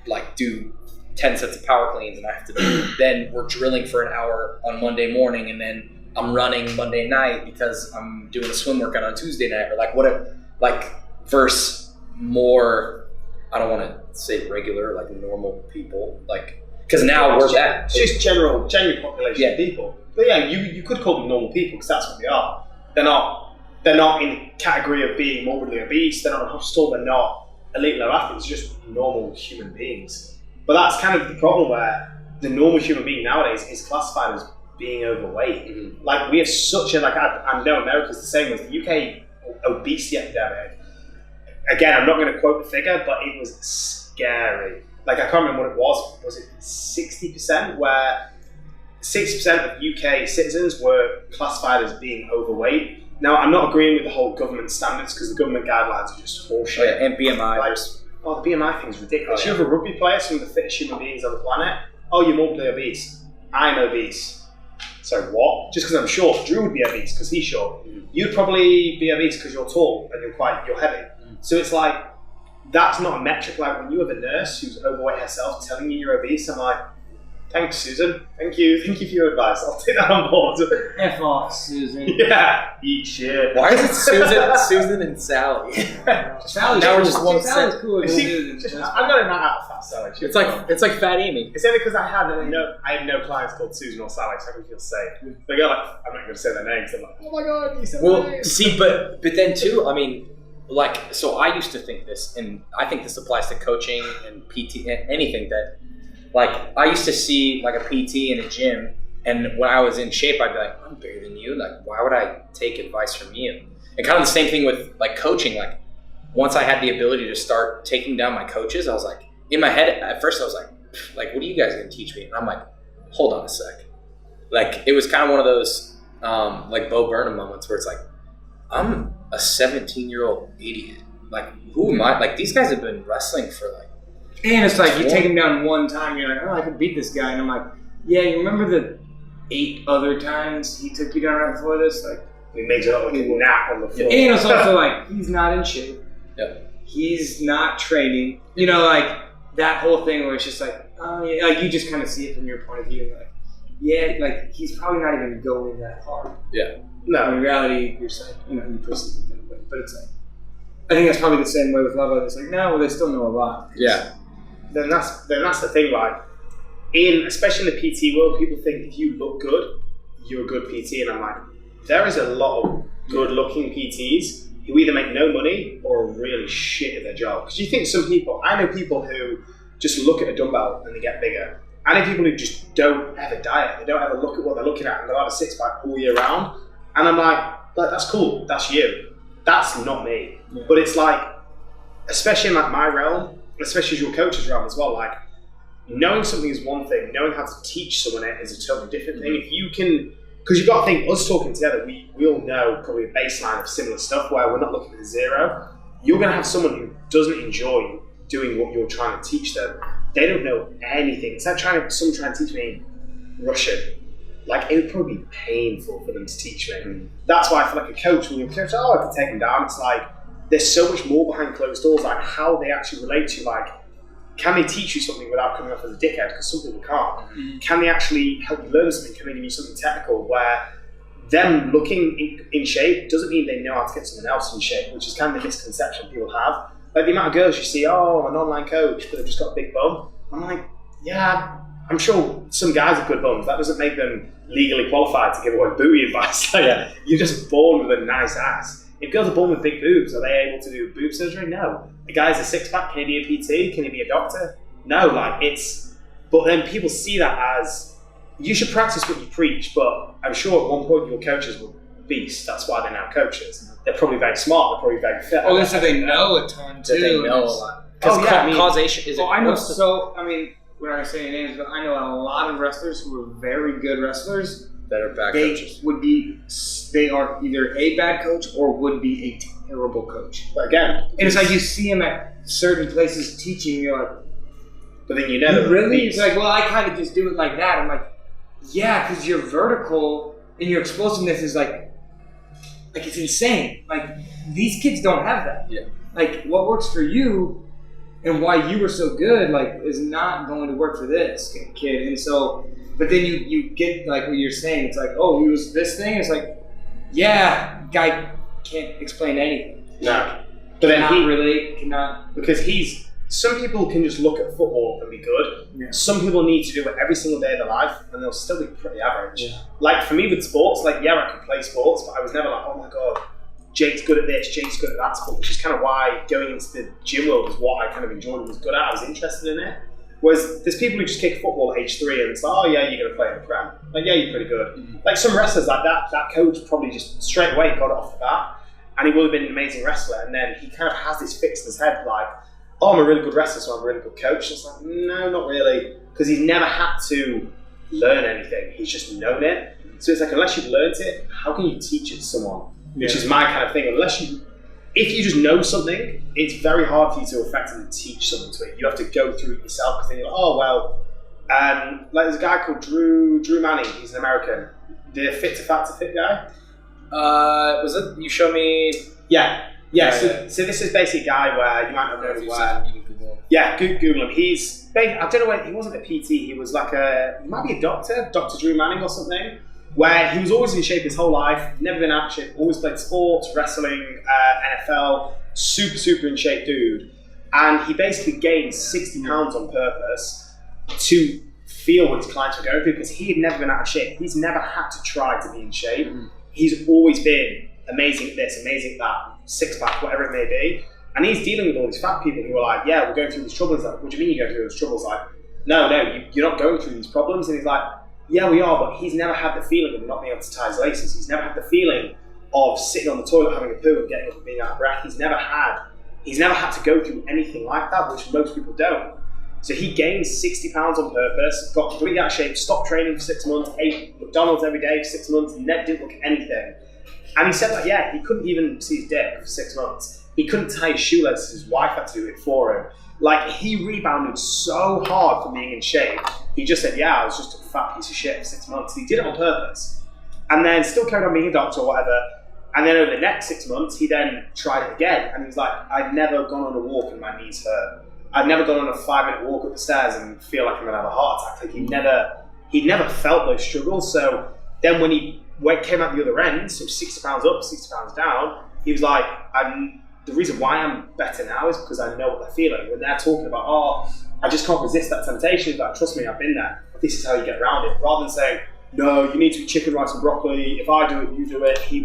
like do 10 sets of power cleans, and I have to do, then we're drilling for an hour on Monday morning, and then I'm running Monday night because I'm doing a swim workout on Tuesday night, or like whatever, like versus more, I don't want to say regular, like normal people, like, because now we're that. It's just general population of people. But yeah, you could call them normal people because that's what they are. They're not in the category of being morbidly obese. They're not in hospital. They're not elite level athletes. They're just normal human beings. But that's kind of the problem where the normal human being nowadays is classified as being overweight. Mm-hmm. Like we have such a, like I know America's the same as the UK obesity epidemic. Again, I'm not going to quote the figure, but it was scary. Like I can't remember what it was. Was it 60%? Where 60% of UK citizens were classified as being overweight. Now, I'm not agreeing with the whole government standards because the government guidelines are just horseshit. Oh, yeah, and BMI. Like, the BMI thing's ridiculous. Oh, yeah. You have a rugby player, some of the fittest human beings on the planet. Oh, you're morbidly obese. I'm obese. So what? Just because I'm short. Drew would be obese because he's short. Mm. You'd probably be obese because you're tall and you're heavy. Mm. So it's like, that's not a metric. Like when you have a nurse who's overweight herself telling you you're obese, I'm like, thanks, Susan. Thank you for your advice. I'll take that on board. F off, Susan. Yeah, eat shit. Why is it Susan and Sally? Sally's now cool. we're just one Sally's set. cool. I'm not out of fat Sally. It's like Fat Amy. It's only because I have no clients called Susan or Sally, so I can feel safe. They go like, I'm not going to say their names. I'm like, oh my god, you said their names. See, but then too, I mean, like, so I used to think this, and I think this applies to coaching and PT and anything that. Like, I used to see, like, a PT in a gym, and when I was in shape, I'd be like, I'm bigger than you. Like, why would I take advice from you? And kind of the same thing with, like, coaching. Like, once I had the ability to start taking down my coaches, I was like, in my head, at first I was like, what are you guys going to teach me? And I'm like, hold on a sec. Like, it was kind of one of those, like, Bo Burnham moments where it's like, I'm a 17-year-old idiot. Like, who am I? Like, these guys have been wrestling for, like, and it's like, you take him down one time, you're like, oh, I could beat this guy. And I'm like, yeah, you remember the 8 other times he took you down right before this? Like, we made you look like a nap on the floor. And it's also like, he's not in shape. Yeah. He's not training. You know, like, that whole thing where it's just like, oh, yeah, like, you just kind of see it from your point of view. And like, yeah, like, he's probably not even going that hard. Yeah. No, in reality, you're saying, you know, you perceive it that way. But it's like, I think that's probably the same way with Lava. It's like, no, well, they still know a lot. Yeah. Then that's the thing, like, especially in the PT world, people think if you look good, you're a good PT, and I'm like, there is a lot of good-looking PTs who either make no money or are really shit at their job. Because you think some people, I know people who just look at a dumbbell and they get bigger. I know people who just don't ever diet, they don't ever look at what they're looking at, and they'll have a six-pack all year round. And I'm like, that's cool, that's you. That's not me. Yeah. But it's like, especially in like my realm, especially as your coach's realm as well, like, knowing something is one thing, knowing how to teach someone it is a totally different thing. If you can, because you've got to think, us talking together, we all know probably a baseline of similar stuff where we're not looking at a zero. You're going to have someone who doesn't enjoy doing what you're trying to teach them. They don't know anything. It's like someone trying to teach me Russian. Like, it would probably be painful for them to teach me. That's why I feel like a coach, when you're a coach, I can take them down. It's like, there's so much more behind closed doors, like how they actually relate to you. Like, can they teach you something without coming off as a dickhead? Because some people can't. Mm-hmm. Can they actually help you learn something? Can they give you something technical where them looking in shape doesn't mean they know how to get someone else in shape, which is kind of the misconception people have. Like the amount of girls you see, I'm an online coach, but they've just got a big bum. I'm like, yeah, I'm sure some guys have good bums. That doesn't make them legally qualified to give away booty advice. Like, you're just born with a nice ass. If girls are born with big boobs, are they able to do boob surgery? No. A guy's a six-pack, can he be a PT? Can he be a doctor? No, but then people see that as, you should practice what you preach, but I'm sure at one point your coaches were beasts. That's why they're now coaches. They're probably very smart, they're probably very fit. Oh, so they know a ton too. They know a lot. Because causation is I know, we're not going to say any names, but I know a lot of wrestlers who are very good wrestlers that are bad coaches. They are either a bad coach or would be a terrible coach. But again, and it's like you see them at certain places teaching, you're like, but then you never really? It's like, well, I kind of just do it like that. I'm like, yeah, because your vertical and your explosiveness is like it's insane. Like, these kids don't have that. Yeah. Like, what works for you and why you were so good, like, is not going to work for this kid. And so, but then you get, like, what you're saying. It's like, oh, he was this thing. It's like, yeah, guy can't explain anything. No. But then cannot. Because some people can just look at football and be good. Yeah. Some people need to do it every single day of their life and they'll still be pretty average. Yeah. Like, for me with sports, like, yeah, I could play sports, but I was never like, oh my God, Jake's good at this, Jake's good at that sport, which is kind of why going into the gym world was what I kind of enjoyed and was good at. I was interested in it. Whereas there's people who just kick football at age 3 and it's like, oh yeah, you're going to play in the Prem. Like, yeah, you're pretty good. Mm-hmm. Like, some wrestlers like that coach probably just straight away got it off the bat and he would have been an amazing wrestler. And then he kind of has this fix in his head, like, oh, I'm a really good wrestler, so I'm a really good coach. It's like, no, not really. Because he's never had to learn anything. He's just known it. So it's like, unless you've learned it, how can you teach it to someone? Yeah. Which is my kind of thing. If you just know something, it's very hard for you to effectively teach someone to it. You have to go through it yourself because then you're like, oh, well, like there's a guy called Drew Manning. He's an American. The Fit to Fat to Fit guy. Was it, you showed me? Yeah. So this is basically a guy where you might not know where. Yeah, Google him. I don't know where, he wasn't a PT, he was like he might be a doctor, Dr. Drew Manning or something, where he was always in shape his whole life, never been out of shape, always played sports, wrestling, NFL, super in shape dude. And he basically gained 60 pounds on purpose to feel what his clients were going through because he had never been out of shape. He's never had to try to be in shape. He's always been amazing at this, amazing at that, six-pack, whatever it may be. And he's dealing with all these fat people who are like, yeah, we're going through these troubles. Like, what do you mean you're going through those troubles? Like, no, you're not going through these problems. And he's like, yeah, we are, but he's never had the feeling of not being able to tie his laces. He's never had the feeling of sitting on the toilet having a poo and getting up and being out of breath. He's never had to go through anything like that, which most people don't. So he gained 60 pounds on purpose, got completely out of shape, stopped training for 6 months, ate McDonald's every day for 6 months, didn't look at anything. And he said that, yeah, he couldn't even see his dick for 6 months. He couldn't tie his shoelaces, his wife had to do it for him. Like, he rebounded so hard from being in shape. He just said, yeah, I was just a fat piece of shit for 6 months. He did it on purpose. And then still carried on being a doctor or whatever. And then over the next 6 months, he then tried it again. And he was like, I've never gone on a walk and my knees hurt. I've never gone on a 5-minute walk up the stairs and feel like I'm gonna have a heart attack. Like, he'd never felt those struggles. So then when he came out the other end, so 60 pounds up, 60 pounds down, he was like, the reason why I'm better now is because I know what they're feeling. When they're talking about, oh, I just can't resist that temptation, he's like, trust me, I've been there. This is how you get around it. Rather than saying, no, you need to eat chicken, rice and broccoli. If I do it, you do it. He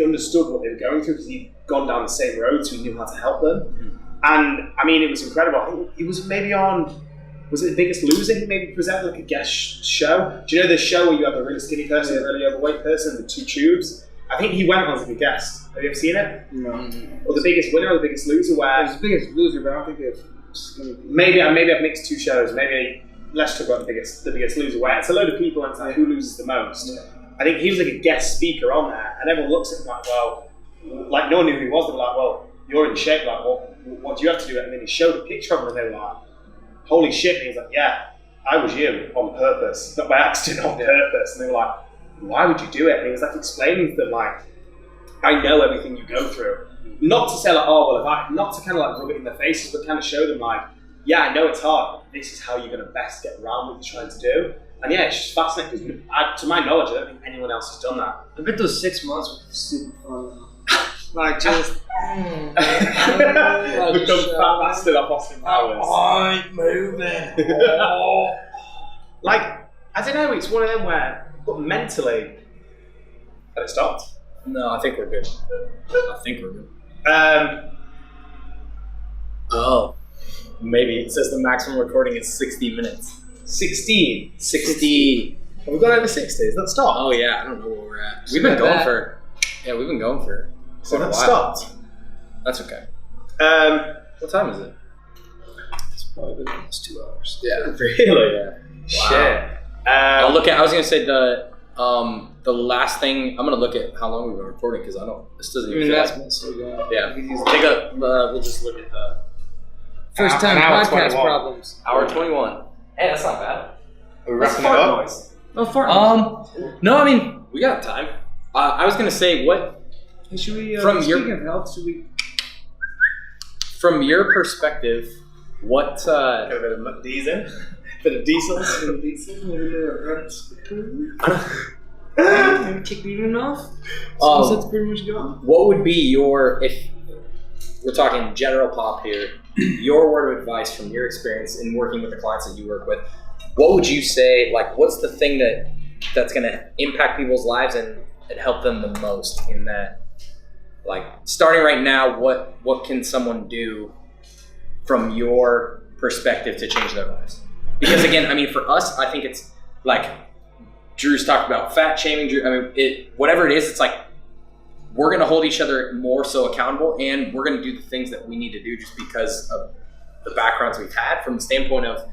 understood what they were going through because he'd gone down the same road, so he knew how to help them. And I mean, it was incredible. I think he was maybe on, was it The Biggest Loser? He maybe presented like a guest show. Do you know the show where you have a really skinny person, a really overweight person, and the two tubes? I think he went on as a guest. Have you ever seen it? No. Or The Biggest Winner or The Biggest Loser, where... It was The Biggest Loser, but I don't think they've... Maybe I've mixed two shows. Maybe let's talk about the biggest Loser, where it's a load of people and it's like who loses the most. Yeah. I think he was like a guest speaker on there, and everyone looks at him like, well, like no one knew who he was. They were like, well, you're in shape. Like, well, what do you have to do? And then he showed a picture of him, and they were like, holy shit! And he was like, yeah, I was you on purpose, not by accident, on purpose. And they were like, why would you do it? And he was like explaining to them like, I know everything you go through. Not to say like, oh well, not to kind of like rub it in their faces, but kind of show them like, yeah, I know it's hard, but this is how you're going to best get around what you're trying to do. And yeah, it's just fascinating because to my knowledge, I don't think anyone else has done that. I bet those 6 months were super fun. Like just Become fat bastard off Austin Powers. I'm moving. Like, I don't know, it's one of them where, but mentally, had it stopped? No, I think we're good. I think we're good. Oh, maybe it says the maximum recording is 60 minutes. 16. 60. Have we gone over 60? Is that stopped? Oh yeah, I don't know where we're at. We've been going for. Yeah, we've been going for. So quite a that while. stopped. That's okay. What time is it? It's probably been almost 2 hours. Yeah. Really? Yeah. Shit. I'll look at. I was gonna say the last thing. I'm gonna look at how long we've been recording because I don't. This doesn't even feel like. Yeah. Take a. We'll just look at the First time An hour podcast 21. problems. hour 21. Hey, that's not bad. Are we wrapping it up? Oh, fart. No, I mean we got time. I was gonna say what Hey, should we? From speaking your- of health, should we? from your perspective, what? Got a bit of diesel. Bit of diesel. Kick even off. Um, So that's pretty much gone. What would be your, if we're talking general pop here, your word of advice from your experience in working with the clients that you work with? What would you say? Like, what's the thing that's going to impact people's lives and help them the most in that? Like, starting right now, what can someone do from your perspective to change their lives? Because again, I mean, for us, I think it's like Drew's talked about fat shaming. Drew, I mean, whatever it is, it's like we're going to hold each other more so accountable, and we're going to do the things that we need to do just because of the backgrounds we've had. From the standpoint of,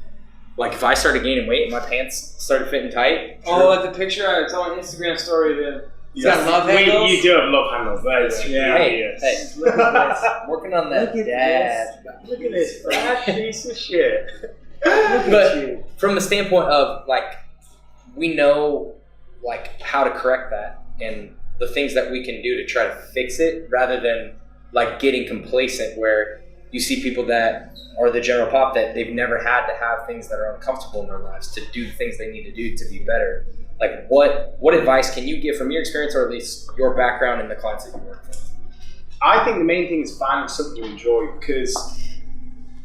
like, if I started gaining weight and my pants started fitting tight. Oh, like the picture I saw on Instagram story. You got love Wait, handles. you do have love handles. There you go. Hey, look at this. Working on that Look at dad. Look at this fat piece of shit. But from the standpoint of, like, we know, like, how to correct that and the things that we can do to try to fix it, rather than like getting complacent where you see people that are the general pop that they've never had to have things that are uncomfortable in their lives to do the things they need to do to be better. Like, what advice can you give from your experience, or at least your background and the clients that you work with? I think the main thing is finding something you enjoy, because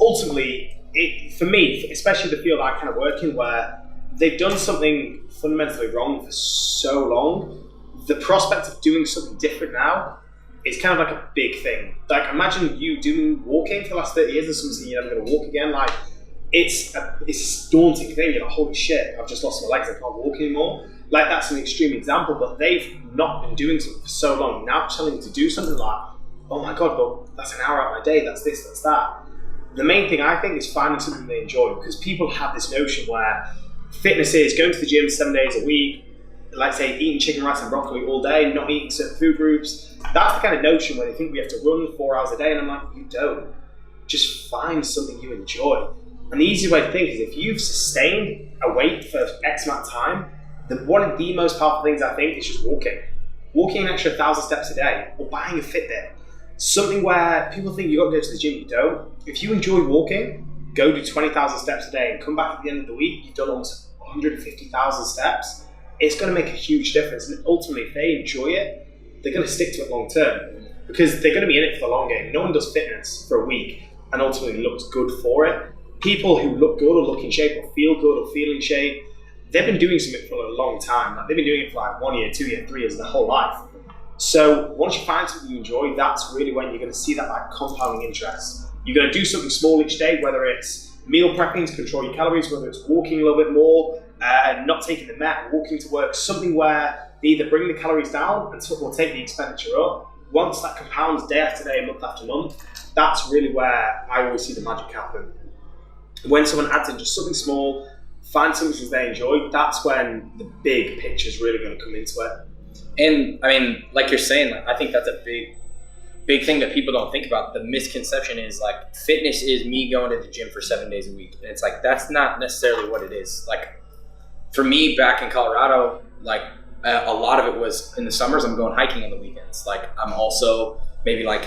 ultimately, for me, especially the field I kind of work in, where they've done something fundamentally wrong for so long, the prospect of doing something different now is kind of like a big thing. Like, imagine you doing walking for the last 30 years and someone saying you're never going to walk again. Like, it's a daunting thing. You're like, holy shit, I've just lost my legs, I can't walk anymore. Like, that's an extreme example, but they've not been doing something for so long. Now telling them to do something like, oh my God, but that's an hour out of my day, that's this, that's that. The main thing I think is finding something they enjoy, because people have this notion where fitness is going to the gym 7 days a week, like say eating chicken, rice and broccoli all day, not eating certain food groups. That's the kind of notion where they think we have to run 4 hours a day, and I'm like, you don't. Just find something you enjoy. And the easy way to think is if you've sustained a weight for X amount of time, one of the most powerful things I think is just walking. Walking an extra 1,000 steps a day, or buying a Fitbit. Something where people think you've got to go to the gym, you don't. If you enjoy walking, go do 20,000 steps a day and come back at the end of the week, you've done almost 150,000 steps. It's going to make a huge difference. And ultimately, if they enjoy it, they're going to stick to it long term, because they're going to be in it for the long game. No one does fitness for a week and ultimately looks good for it. People who look good or look in shape or feel good or feel in shape, they've been doing something for a long time. Like, they've been doing it for like 1 year, 2 years, 3 years, their whole So once you find something you enjoy, that's really when you're going to see that like compounding interest. You're going to do something small each day, whether it's meal prepping to control your calories, whether it's walking a little bit more, not taking the mat, walking to work, something where they either bring the calories down and or take the expenditure up. Once that compounds day after day, month after month, that's really where I always see the magic happen. When someone adds in just something small, find something they enjoy, that's when the big picture is really going to come into it. And I mean, like you're saying, like, I think that's a big thing that people don't think about. The misconception is like fitness is me going to the gym for 7 days a week. And it's like, that's not necessarily what it is. Like for me back in Colorado, like a lot of it was in the summers, I'm going hiking on the weekends. Like I'm also maybe like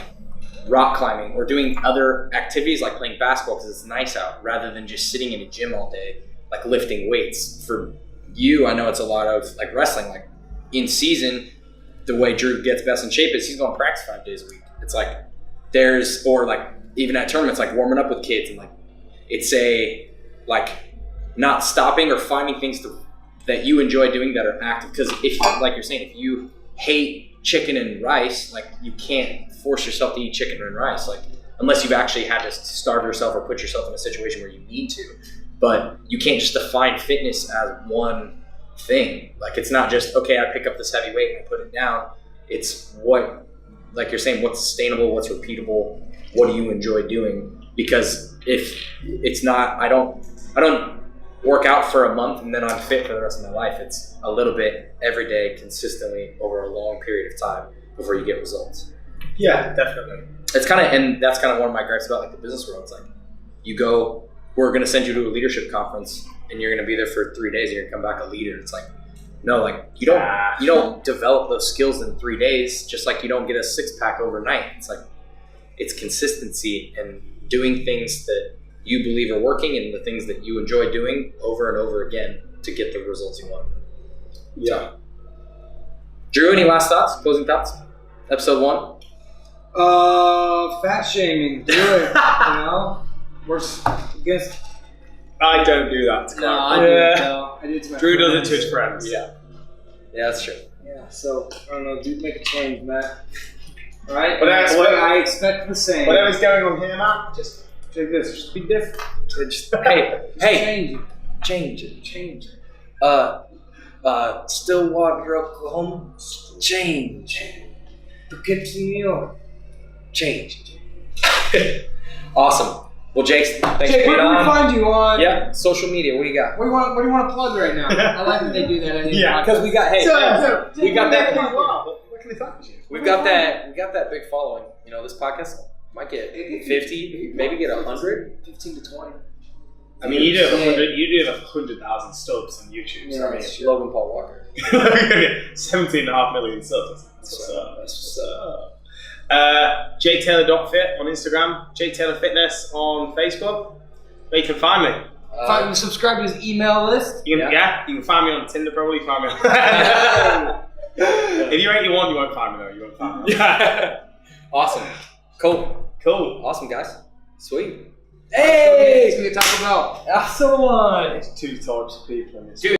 rock climbing or doing other activities like playing basketball because it's nice out rather than just sitting in a gym all day, like lifting weights. For you, I know it's a lot of like wrestling, like in season, the way Drew gets best in shape is he's going to practice 5 days a week. It's like or like even at tournaments, like warming up with kids and like it's a like not stopping or finding things that you enjoy doing that are active. Because if, like you're saying, if you hate chicken and rice, like you can't force yourself to eat chicken and rice, like unless you've actually had to starve yourself or put yourself in a situation where you need to. But you can't just define fitness as one thing. Like it's not just, okay, I pick up this heavy weight and I put it down. It's what, like you're saying, what's sustainable, what's repeatable, what do you enjoy doing? Because if it's not, I don't work out for a month and then I'm fit for the rest of my life. It's a little bit every day, consistently over a long period of time before you get results. Yeah, definitely. It's kind of, and that's kind of one of my gripes about like the business world. It's like you go, we're going to send you to a leadership conference and you're going to be there for 3 days and you're going to come back a leader. It's like, no, like you don't develop those skills in 3 days, just like you don't get a 6-pack overnight. It's like, it's consistency and doing things that you believe are working and the things that you enjoy doing over and over again to get the results you want. Yeah. Drew, any last thoughts, closing thoughts? Episode 1? Fat shaming, do it, you know? I don't do that to No, I do it though. I do it to my Drew does it friends. to his friends. Yeah, that's true. Yeah, so, I don't know, dude, make a change, Matt. Alright? Whatever- I expect the same. Whatever's going on here, Matt, just Take this, just be different. Hey, Change it. change it. Stillwater, Oklahoma, change. Poughkeepsie, New York. Change. Awesome. Well, Jake, thanks Jake, for where being can we on. find you on? Yeah, social media. What do you got? What do you want to plug right now? I like that they do that. Because we got we got that. What can they find you? We got that big following. You know, this podcast might get 50, maybe get 100. 15 to 20. I mean, you do have 100,000 subs on YouTube. So I mean, Logan Paul Walker. 17.5 million subs. That's what's up. JTaylor.fit on Instagram, Jake Taylor Fitness on Facebook. Where you can find me. Subscribe to his email list. You can find me on Tinder probably. Find me on if you're 81, you won't find me though. You won't find me. Awesome. Cool. Awesome, guys. Sweet. Hey! It's going to Taco Bell. Awesome one. There's 2 types of people in this. Dude.